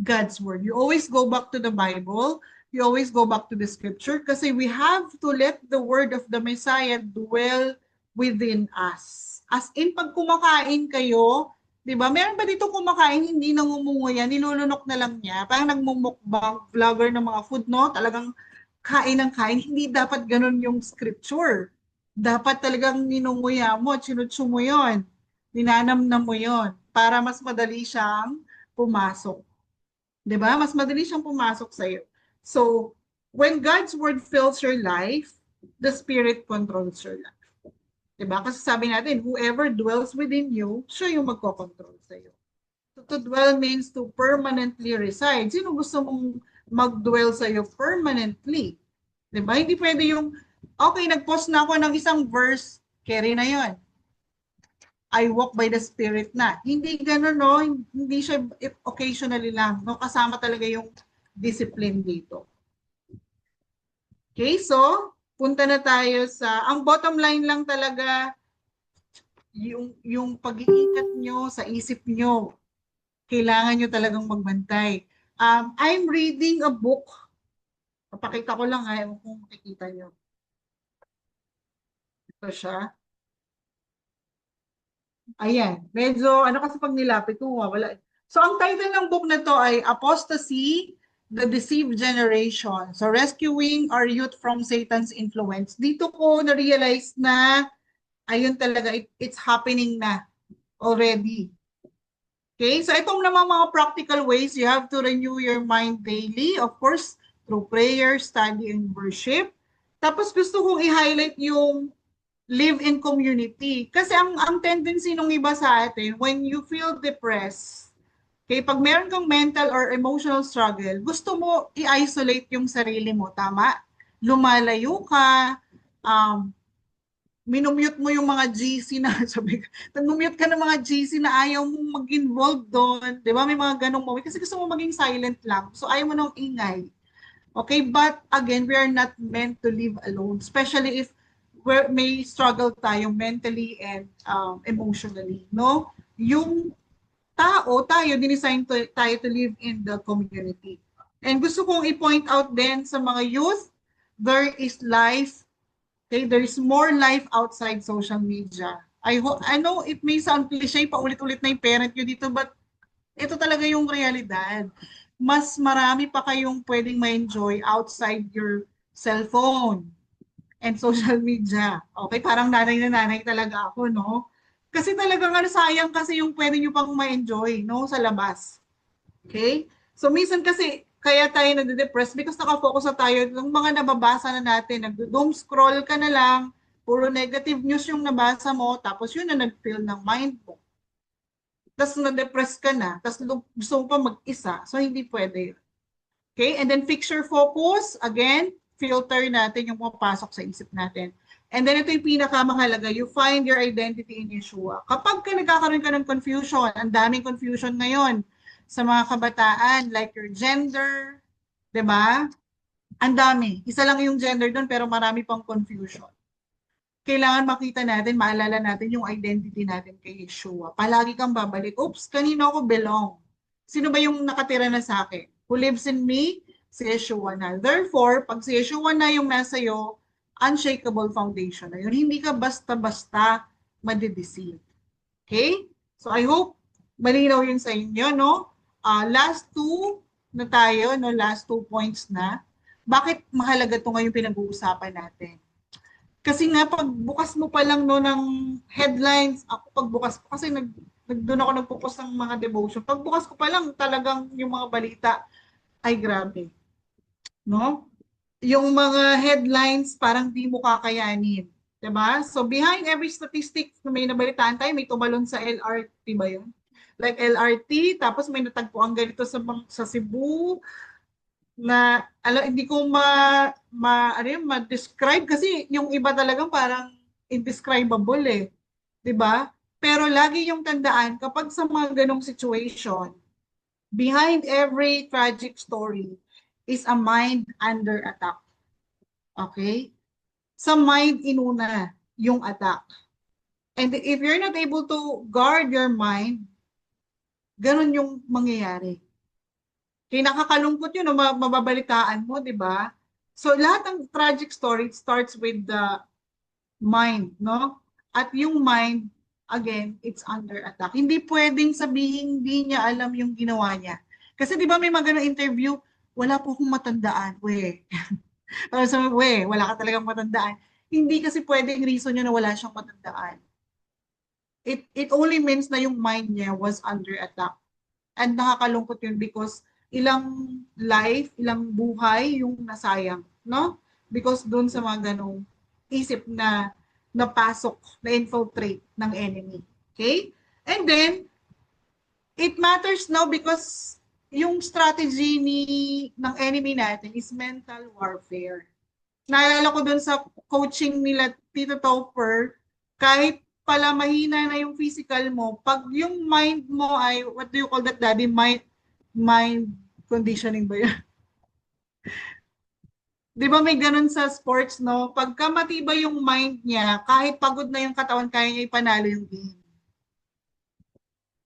God's Word. You always go back to the Bible. You always go back to the Scripture kasi we have to let the Word of the Messiah dwell within us. As in, pag kumakain kayo, di ba? Meron ba dito kumakain, hindi nangumunguya, nilulunok na lang niya? Parang nagmumukbang vlogger ng mga food, no? Talagang kain ng kain. Hindi dapat ganun yung Scripture. Dapat talagang ninunguya mo, chinutsu mo yun. Ninanamnam mo yun para mas madali siyang pumasok. Diba? Mas madali siyang pumasok sa'yo. So, when God's Word fills your life, the Spirit controls your life. Diba? Kasi sabi natin, whoever dwells within you, siya yung magkocontrol sa'yo. So, to dwell means to permanently reside. Sino gusto mong mag-dwell sa'yo permanently? Diba? Hindi pwede yung, okay, nag-post na ako ng isang verse, carry na yon. I walk by the Spirit na. Hindi gano'n, no? Hindi siya occasionally lang. No? Kasama talaga yung discipline dito. Okay, so, punta na tayo sa, ang bottom line lang talaga, yung pag-iingat nyo sa isip nyo. Kailangan nyo talagang magbantay. I'm reading a book. Papakita ko lang, ayaw kung makikita nyo. Ito siya. Ayan, medyo ano kasi pag nilapit ko, wala. So ang title ng book na to ay Apostasy, the Deceived Generation. So rescuing our youth from Satan's influence. Dito ko na-realize na ayun talaga, it's happening na already. Okay, so itong naman mga practical ways, you have to renew your mind daily, of course, through prayer, study, and worship. Tapos gusto kong i-highlight yung live in community. Kasi ang tendency ng iba sa atin, when you feel depressed, okay, pag meron kang mental or emotional struggle, gusto mo i-isolate yung sarili mo, tama? Lumalayo ka, minumute mo yung mga GC na, sabi ka, nag-mute ka ng mga GC na ayaw mong mag-involve doon, di ba? May mga ganong moment, kasi gusto mo maging silent lang, so ayaw mo nang ingay. Okay, but again, we are not meant to live alone, especially if may struggle tayo mentally and emotionally, no? Yung tayo, dinisign tayo to live in the community. And gusto kong i-point out din sa mga youth, there is life, okay? There is more life outside social media. I know it may sound cliche, paulit-ulit na yung parent nyo dito, but ito talaga yung realidad. Mas marami pa kayong pwedeng ma-enjoy outside your cellphone and social media. Okay, parang nanay na nanay talaga ako, no? Kasi talagang sayang kasi yung pwede nyo pang ma-enjoy, no? Sa labas. Okay? So, minsan kasi, kaya tayo nade-depress because nakafocus na tayo ng mga nababasa na natin. Nag-doom scroll ka na lang, puro negative news yung nabasa mo, tapos yun na nag-fill ng mind mo. Tapos na-depress ka na, tapos gusto mo pa mag-isa. So, hindi pwede. Okay? And then, fix your focus. Again, filter natin yung pumapasok sa isip natin. And then ito yung pinakamahalaga, you find your identity in Yeshua. Kapag nagkakaroon ka ng confusion, ang daming confusion ngayon sa mga kabataan, like your gender, di ba? Ang dami. Isa lang yung gender doon pero marami pang confusion. Kailangan makita natin, maalala natin yung identity natin kay Yeshua. Palagi kang babalik, oops, kanino ako belong? Sino ba yung nakatira na sa akin? Who lives in me? Si Yeshua na. Therefore, pag si Yeshua na yung nasa iyo, unshakable foundation na yun. Hindi ka basta-basta madideceive. Okay? So I hope malinaw yun sa inyo, no? Last two na tayo, no? Last 2 points na. Bakit mahalaga ito ngayong pinag-uusapan natin? Kasi nga pagbukas mo pa lang no ng headlines, ako pagbukas ko kasi doon ako nagpo-post ng mga devotion. Pagbukas ko pa lang talagang yung mga balita ay grabe, no? Yung mga headlines parang di mo kakayanin, 'di ba? So behind every statistic na may nabalitaan tayo, may tumalon sa LRT ba 'yun? Like LRT, tapos may natagpuan ganito sa Cebu, na hindi ko ma-describe kasi yung iba talagang parang indescribable 'di ba? Pero lagi yung tandaan kapag sa mga ganong situation, behind every tragic story is a mind under attack. Okay? Sa mind inuna yung attack. And if you're not able to guard your mind, ganun yung mangyayari. Kaya nakakalungkot yun, mababalitaan mo, di ba? So, lahat ng tragic story starts with the mind, no? At yung mind, again, it's under attack. Hindi pwedeng sabihin hindi niya alam yung ginawa niya. Kasi di ba may mga ganong interview, wala po akong matandaan. Wala ka talagang matandaan. Hindi kasi pwedeng reason yun na wala siyang matandaan. It only means na yung mind niya was under attack. And nakakalungkot yun because ilang life, ilang buhay yung nasayang, no? Because doon sa mga ganong isip na napasok, na-infiltrate ng enemy. Okay? And then, it matters now because yung strategy ng enemy natin is mental warfare. Naalala ko doon sa coaching nila, Tito Topper, kahit pala mahina na yung physical mo, pag yung mind mo ay, what do you call that, Daddy? Mind conditioning ba yan? Di ba may ganun sa sports, no? Pagka matibay yung mind niya, kahit pagod na yung katawan, kaya niya ipanalo yung game.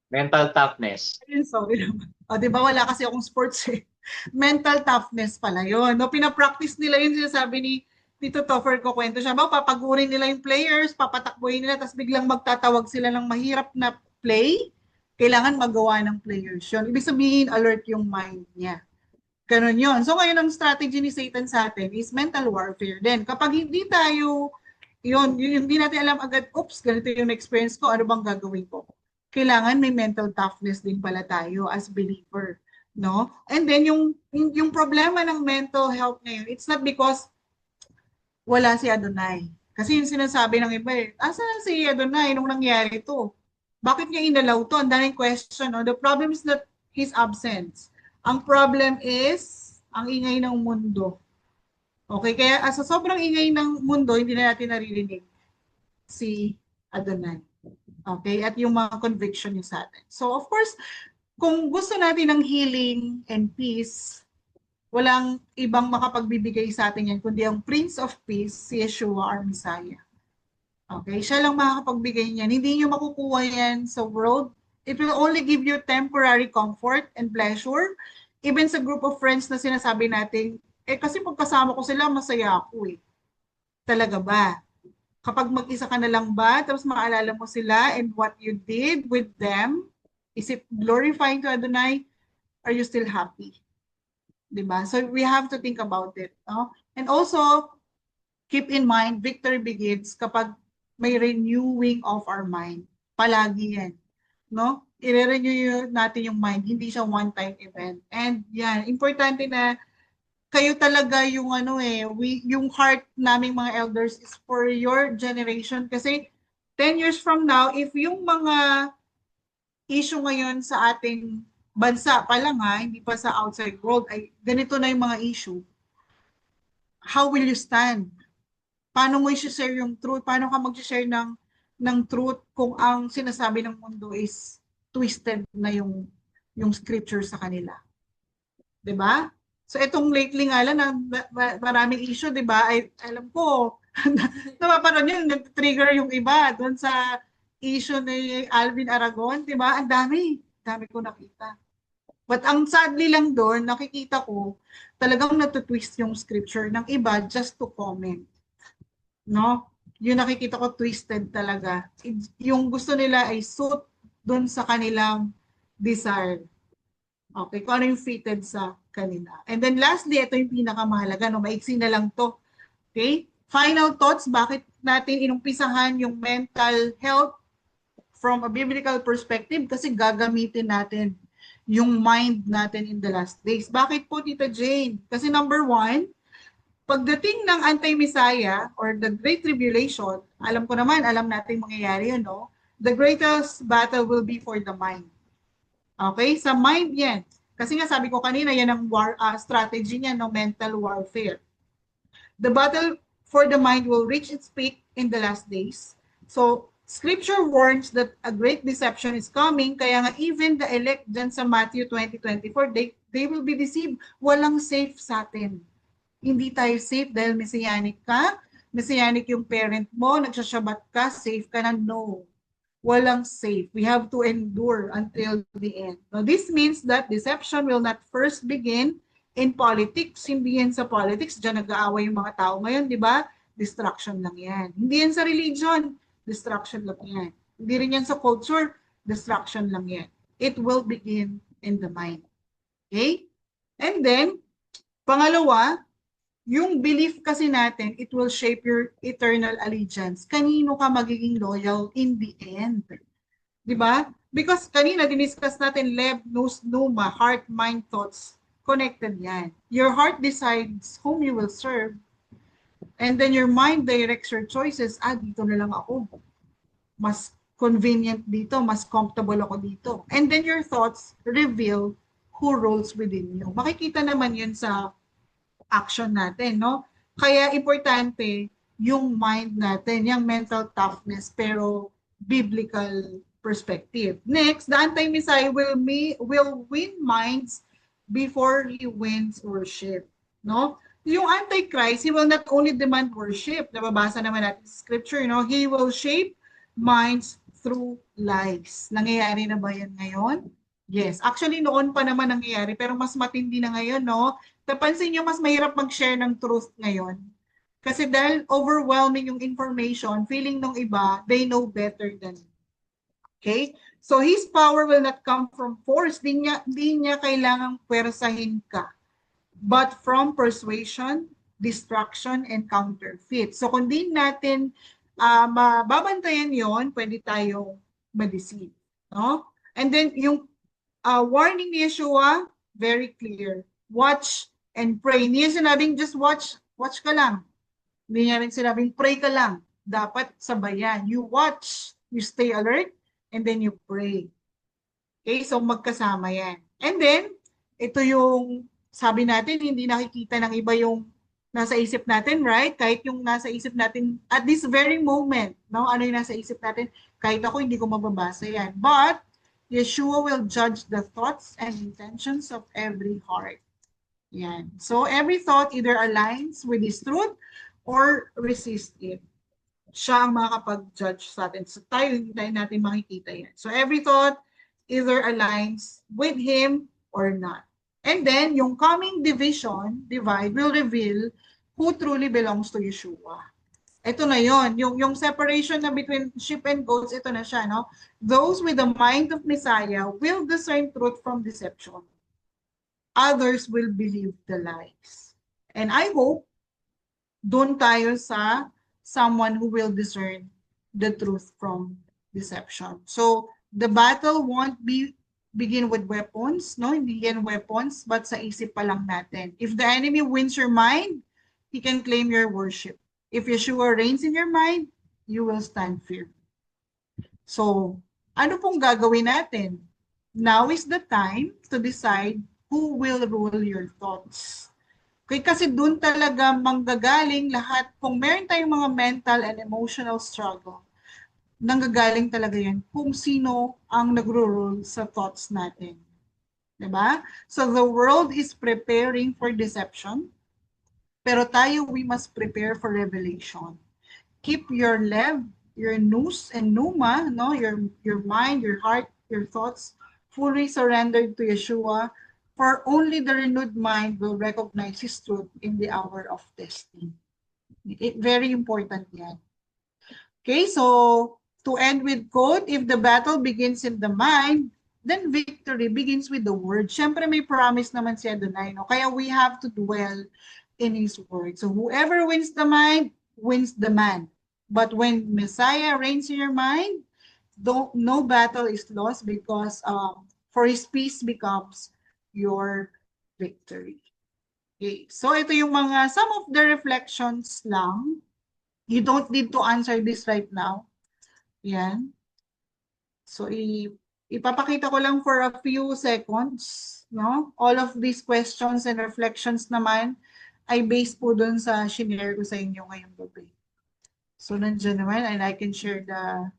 Mental toughness. Sorry naman. Di ba wala kasi akong sports eh. Mental toughness pala yun. No, pinapractice nila yun, sinasabi ni Tito Toffer ko kwento siya. Papagurin nila yung players, papatakbuhin nila, tapos biglang magtatawag sila ng mahirap na play. Kailangan magawa ng players yun. Ibig sabihin, alert yung mind niya. Ganun yun. So ngayon ang strategy ni Satan sa atin is mental warfare din. Kapag hindi tayo, hindi natin alam agad, oops, ganito yung experience ko, ano bang gagawin ko? Kailangan may mental toughness din pala tayo as believer, no? And then yung problema ng mental health ngayon, it's not because wala si Adonai. Kasi yung sinasabi ng iba asan si Adonai nung nangyari ito? Bakit niya inalaw to? Ang daming question, no? The problem is not his absence. Ang problem is ang ingay ng mundo. Okay, kaya sa sobrang ingay ng mundo, hindi na natin naririnig si Adonai. Okay, at yung mga conviction niya sa atin. So of course, kung gusto natin ng healing and peace, walang ibang makapagbibigay sa atin yan, kundi ang Prince of Peace, si Yeshua, our Messiah. Okay, siya lang makakapagbigay niyan. Hindi niyo makukuha yan sa world. It will only give you temporary comfort and pleasure. Even sa group of friends na sinasabi natin, kasi pagkasama ko sila, masaya ako Talaga ba? Kapag mag-isa ka na lang ba, tapos maalala mo sila and what you did with them, is it glorifying to Adonai? Are you still happy? Diba? So we have to think about it. No? And also, keep in mind, victory begins kapag may renewing of our mind. Palagi yan. No? I-renew natin yung mind. Hindi siya one-time event. And yan, importante na kayo talaga yung yung heart naming mga elders is for your generation. Kasi 10 years from now, if yung mga issue ngayon sa ating bansa pa lang hindi pa sa outside world, ay ganito na yung mga issue, how will you stand? Paano mo i-share yung truth? Paano ka mag-share ng truth kung ang sinasabi ng mundo is twisted na yung scripture sa kanila? 'Di ba? So itong lately nga lang na maraming issue, 'di ba? Ay alam ko napapanood niyo nag-trigger yung iba doon sa issue ni Alvin Aragon, 'di ba? Ang dami ko nakita. But ang sadly lang doon, nakikita ko talagang natutwist yung scripture ng iba just to comment, no? Yung nakikita ko twisted talaga. Yung gusto nila ay suit doon sa kanilang desire. Okay, kung ano yung fitted sa kanila. And then lastly, ito yung pinakamahalaga, no? Maiksi na lang to. Okay? Final thoughts, bakit natin inumpisahan yung mental health from a biblical perspective? Kasi gagamitin natin yung mind natin in the last days. Bakit po, Tita Jane? Kasi number one, pagdating ng anti-Messiah or the Great Tribulation, alam ko naman, alam natin mangyayari yun, no? The greatest battle will be for the mind. Okay? Sa mind yan. Kasi nga sabi ko kanina, yan ang strategy niya, no? Mental warfare. The battle for the mind will reach its peak in the last days. So, Scripture warns that a great deception is coming, kaya nga even the elect dyan sa Matthew 20:24, they will be deceived. Walang safe sa atin. Hindi tayo safe dahil messianic ka, messianic yung parent mo, nagsasyabat ka, safe ka na, no. Walang safe. We have to endure until the end. Now, this means that deception will not first begin in politics. Hindi yan sa politics. Diyan nag-aaway yung mga tao ngayon, di ba? Distraction lang yan. Hindi yan sa religion. Distraction lang yan. Hindi rin yan sa culture. Distraction lang yan. It will begin in the mind. Okay? And then, pangalawa, yung belief kasi natin, it will shape your eternal allegiance. Kanino ka magiging loyal in the end? Diba? Because kanina, diniscuss natin, leb, nous, pneuma, heart, mind, thoughts. Connected yan. Your heart decides whom you will serve. And then your mind directs your choices. Dito na lang ako. Mas convenient dito, mas comfortable ako dito. And then your thoughts reveal who rules within you. Makikita naman yun sa action natin, no? Kaya importante yung mind natin, yung mental toughness, pero biblical perspective. Next, the anti-Messiah will win minds before he wins worship, no? Yung antichrist, he will not only demand worship, nababasa naman natin sa scripture, no? He will shape minds through lies. Nangyayari na ba yan ngayon? Yes. Actually, noon pa naman nangyayari, pero mas matindi na ngayon, no? Napansin nyo, mas mahirap mag-share ng truth ngayon. Kasi dahil overwhelming yung information, feeling ng iba, they know better than you. Okay? So, his power will not come from force. Di niya kailangang pwersahin ka. But from persuasion, distraction, and counterfeit. So, kung di natin mababantayan yon, pwede tayong ma-deceive. No? And then, yung warning ni Yeshua, very clear. Watch and pray. Hindi niya sinabing just watch ka lang. Hindi niya rin sinabing pray ka lang. Dapat sabayan. You watch, you stay alert, and then you pray. Okay, so magkasama yan. And then, ito yung sabi natin, hindi nakikita ng iba yung nasa isip natin, right? Kahit yung nasa isip natin at this very moment, no? Ano yung nasa isip natin? Kahit ako, hindi ko mababasa yan. But, Yeshua will judge the thoughts and intentions of every heart. Yan. So, every thought either aligns with His truth or resist it. Siya ang makakapag-judge sa atin. So, tayo, hindi tayo natin makikita yan. So, every thought either aligns with Him or not. And then, yung coming divide will reveal who truly belongs to Yeshua. Ito na yon, yung separation na between sheep and goats, ito na siya, no? Those with the mind of Messiah will discern truth from deception. Others will believe the lies. And I hope doon tayo sa someone who will discern the truth from deception. So, the battle won't begin with weapons, no? Hindi yan weapons, but sa isip pa lang natin. If the enemy wins your mind, he can claim your worship. If Yeshua reigns in your mind, you will stand firm. So, ano pong gagawin natin? Now is the time to decide who will rule your thoughts. Okay, kasi dun talaga manggagaling lahat. Kung meron tayong mga mental and emotional struggle, nanggagaling talaga yan kung sino ang nagro-rule sa thoughts natin. Diba? So the world is preparing for deception, pero tayo, we must prepare for revelation. Keep your lev, your nous and pneuma, no, your mind, your heart, your thoughts fully surrendered to Yeshua, for only the renewed mind will recognize His truth in the hour of testing. Very important yan. Okay, so to end with quote, if the battle begins in the mind, then victory begins with the word. Siyempre may promise naman si Adonai, no? Kaya we have to dwell in His word. So whoever wins the mind, wins the man. But when Messiah reigns in your mind, no battle is lost, because for His peace becomes your victory. Okay, so ito yung mga, some of the reflections lang. You don't need to answer this right now. Yan. So, ipapakita ko lang for a few seconds, no? All of these questions and reflections naman ay based po dun sa shinare ko sa inyo ngayong gabi. So, nandiyan naman, and I can share the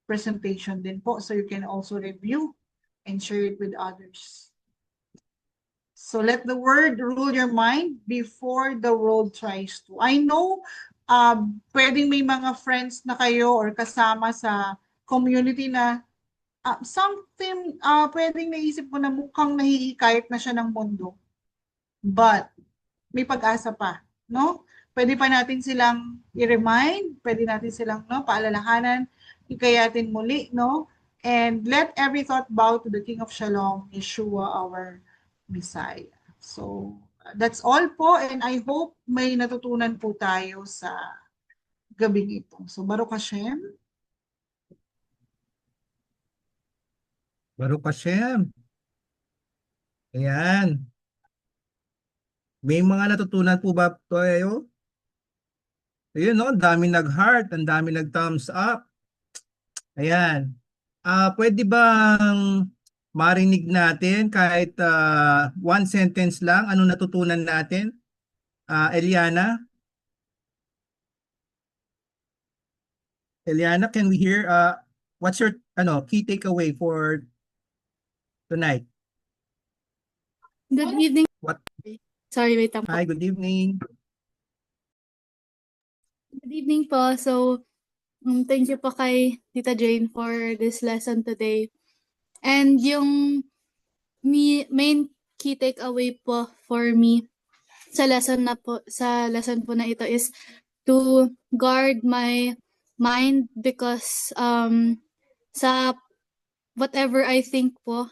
presentation din po, so you can also review and share it with others. So, let the word rule your mind before the world tries to. I know, pwedeng may mga friends na kayo or kasama sa community na something, pwedeng naisip mo na mukhang nahihikayat na siya ng mundo. But, may pag-asa pa, no? Pwede pa natin silang i-remind, pwede natin silang, no, paalalahanan, hikayatin muli, no? And let every thought bow to the King of Shalom, Yeshua, our Messiah. So, that's all po, and I hope may natutunan po tayo sa gabing ito. So, Baruch Hashem. Baruch Hashem. Ayan. May mga natutunan po ba tayo? Ayun, no? Ang dami nag-heart, ang dami nag-thumbs up. Ayan. Pwede bang marinig natin kahit one sentence lang? Anong natutunan natin? Eliana? Eliana, can we hear? What's your key takeaway for tonight? Good evening. What? Sorry, wait lang po. Hi, good evening. Good evening po. So, thank you po kay Tita Jane for this lesson today. And yung main key takeaway po for me sa lesson po na ito is to guard my mind, because sa whatever I think po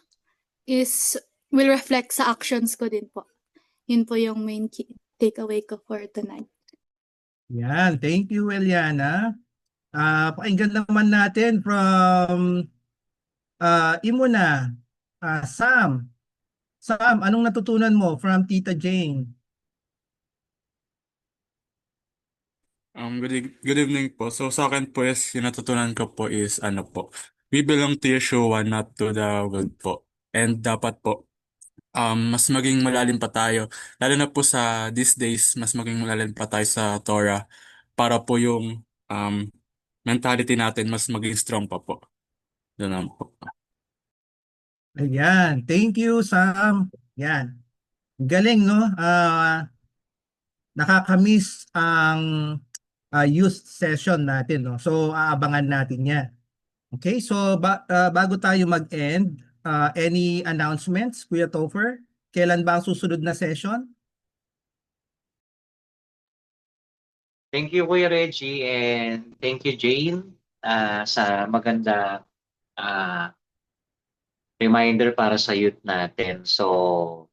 will reflect sa actions ko din po. Yun po yung main key takeaway ko for tonight. Yan, thank you, Eliana. Pakinggan naman natin from Imuna, Sam. Sam, anong natutunan mo from Tita Jane? Good evening po. So sa akin po is, yung natutunan ko po is we belong to Yeshua, not to the world po. And dapat po, mas maging malalim pa tayo. Lalo na po sa these days, mas maging malalim pa tayo sa Torah para po yung mentality natin mas maging strong pa po. Doon lang po. Ayan, thank you, Sam. Yan. Galing, no? Nakakamiss ang youth session natin, no? So, aabangan natin yan. Okay, so bago tayo mag-end, any announcements, Kuya Topher? Kailan ba ang susunod na session? Thank you, Kuya Reggie, and thank you, Jane, sa maganda reminder para sa youth natin. So,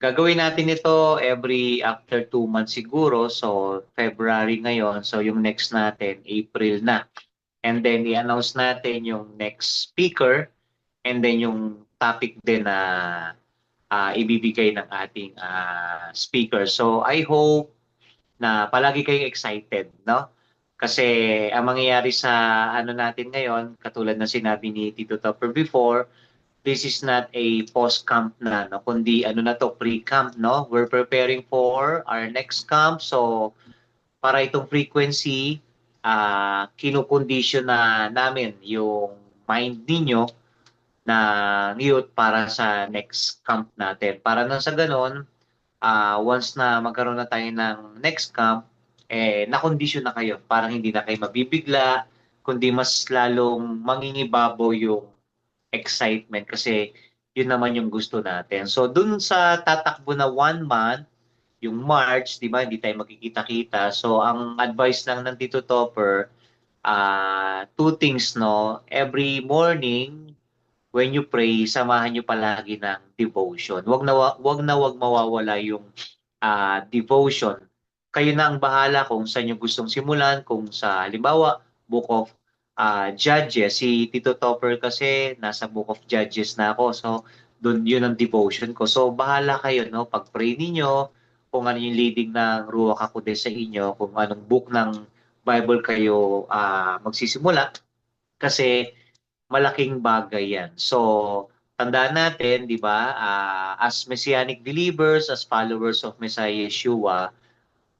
gagawin natin ito every after 2 months siguro. So, February ngayon. So, yung next natin, April na. And then, i-announce natin yung next speaker and then yung topic din na ibibigay ng ating speaker. So, I hope na palagi kayong excited, no? Kasi ang mangyayari sa natin ngayon, katulad ng sinabi ni Tito Topper before, this is not a post-camp na, no? Kundi pre-camp, no? We're preparing for our next camp. So, para itong frequency, kinukondisyon na namin yung mind ninyo na youth para sa next camp natin. Para nang sa ganon, once na magkaroon na tayo ng next camp, nakondisyon na kayo. Parang hindi na kayo mabibigla, kundi mas lalong mangingibabaw yung excitement kasi yun naman yung gusto natin. So dun sa tatakbo na 1 month, yung March, di ba, hindi tayo magkikita-kita. So ang advice lang ng Tito Topper, two things, no? Every morning, when you pray, samahan nyo palagi ng devotion. Wag mawawala yung devotion. Kayo na ang bahala kung saan nyo gustong simulan, kung sa halimbawa, Book of Judges. Si Tito Topper kasi nasa Book of Judges na ako. So, doon yun ang devotion ko. So, bahala kayo, no? Pag-pray ninyo, kung ano yung leading ng Ruach HaKodesh sa inyo, kung anong book ng Bible kayo magsisimula. Kasi malaking bagay yan. So, tandaan natin, di ba, as Messianic believers, as followers of Messiah Yeshua,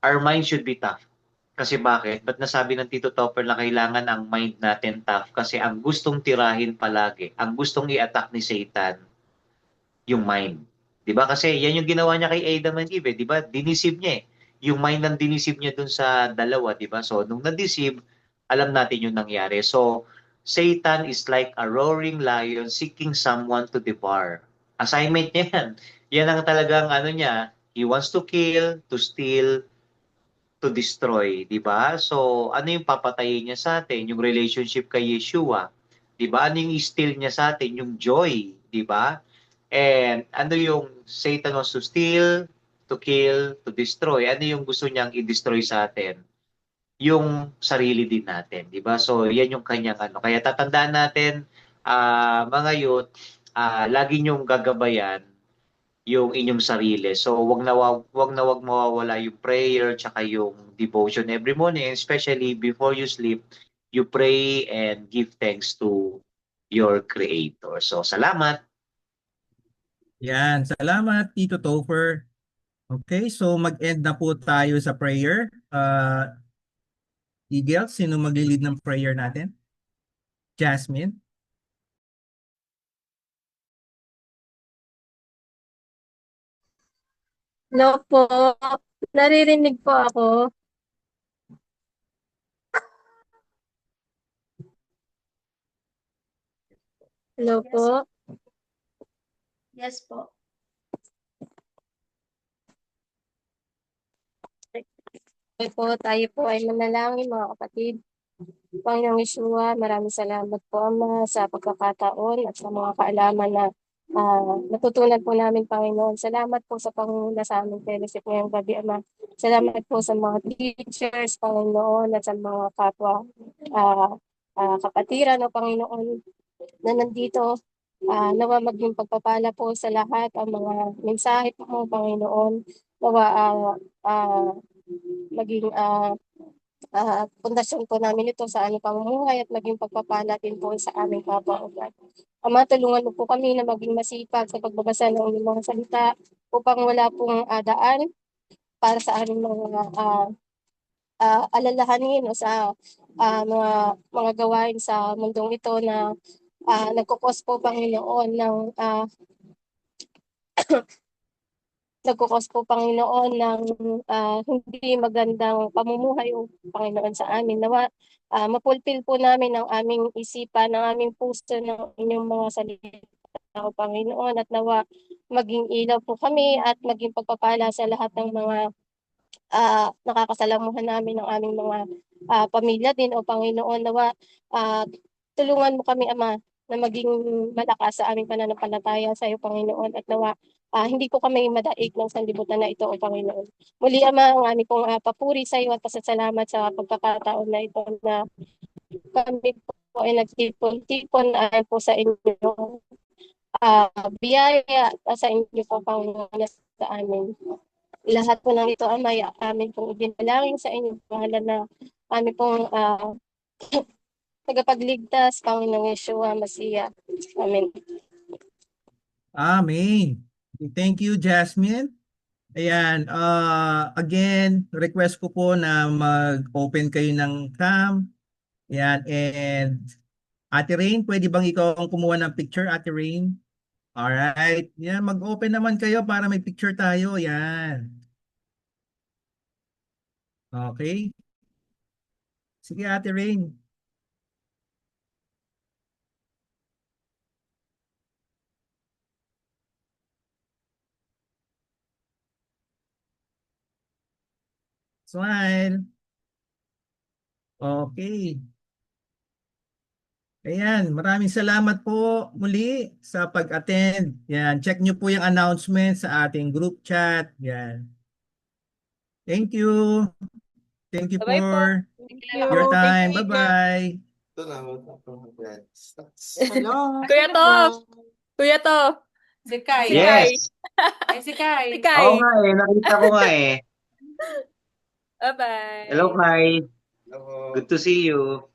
our mind should be tough. Kasi bakit? Ba't nasabi ng Tito Topper na kailangan ang mind natin tough? Kasi ang gustong tirahin palagi, ang gustong i-attack ni Satan, yung mind. 'Di ba? Kasi yan yung ginawa niya kay Adam and Eve, 'di ba? Diniceive niya eh. Yung mind ang diniceive niya dun sa dalawa, 'di ba? So nung na-deceive, alam natin yung nangyari. So Satan is like a roaring lion seeking someone to devour. Assignment niya yan. Yan ang talagang ano niya, he wants to kill, to steal, to destroy, 'di ba? So ano yung papatayin niya sa atin? Yung relationship kay Yeshua. 'Di ba? Ano yung steal niya sa atin? Yung joy, 'di ba? And ano yung Satan wants to steal, to kill, to destroy? Ano yung gusto niyang i-destroy sa atin? Yung sarili din natin, di ba? So, yan yung kanyang ano. Kaya tatandaan natin, mga youth, lagi niyong gagabayan yung inyong sarili. So, wag mawawala yung prayer tsaka yung devotion every morning, especially before you sleep, you pray and give thanks to your Creator. So, salamat. Yan, salamat Tito Topher. Okay, so mag-end na po tayo sa prayer. Eagle, sino mag-lead ng prayer natin? Jasmine? Hello po. Naririnig po ako. Hello po. Yes po. Okay po, tayo po ay manalangin mga kapatid. Panginoong Yeshua, maraming salamat po Ama sa pagkakataon at sa mga kaalaman na natutunan po namin Panginoon. Salamat po sa pangunguna sa aming fellowship ngayong gabi Ama. Salamat po sa mga teachers Panginoon at sa mga kapwa kapatiran o Panginoon na nandito. Nawa maging pagpapala po sa lahat ang mga mensahe po Panginoon. Nawa maging pundasyon po namin ito sa aming pamumuhay at maging pagpapala din po sa aming kapwa. Ama, tulungan mo po kami na maging masipag sa pagbabasa ng inyong mga salita upang wala pong daan para sa aming mga alalahanin o sa mga gawain sa mundong ito na nagkukos po Panginoon ng nagkukos po Panginoon ng hindi magandang pamumuhay o Panginoon sa amin. Nawa mapulpil po namin ang aming isipan, ang aming puso ng inyong mga salita o Panginoon at nawa maging ilaw po kami at maging pagpapala sa lahat ng mga nakakasalamuhan namin ng aming mga pamilya din o Panginoon. Nawa tulungan mo kami Ama na maging malakas sa aming pananampalataya sa iyo Panginoon at nawa hindi ko kami madaig ng sanlibutan na ito o Panginoon. Muli Ama, ang aming pong papuri sa iyo at pasasalamat sa pagkakataon na ito na kami po ay nagtipon-tipon po sa inyo biyaya sa inyo po Panginoon sa amin. Lahat po ng ito Ama, amin pong ibinalangin sa inyo pangalan na amin pong tagapagligtas, Panginoong Yeshua Masiya. Amen. Amen. Thank you, Jasmine. Ayan, again, request ko po na mag-open kayo ng cam. Ayan, and Ate Rain, pwede bang ikaw ang kumuha ng picture, Ate Rain? Alright. Yan, mag-open naman kayo para may picture tayo. Yan. Okay. Sige, Ate Rain. Smile. Okay. Ayan, maraming salamat po muli sa pag-attend. Yan, check nyo po yung announcement sa ating group chat. Yan. Thank you. Thank you Bye-bye po. for Thank your you. time. Thank you, Bye-bye. Hello. Kuya Top. Kuya Top. Si Kai. Si Kai. Yes. Ay, si Kai. Si Kai. Oo nga eh, nakita ko nga eh. Bye-bye. Hello, Kai. Good to see you.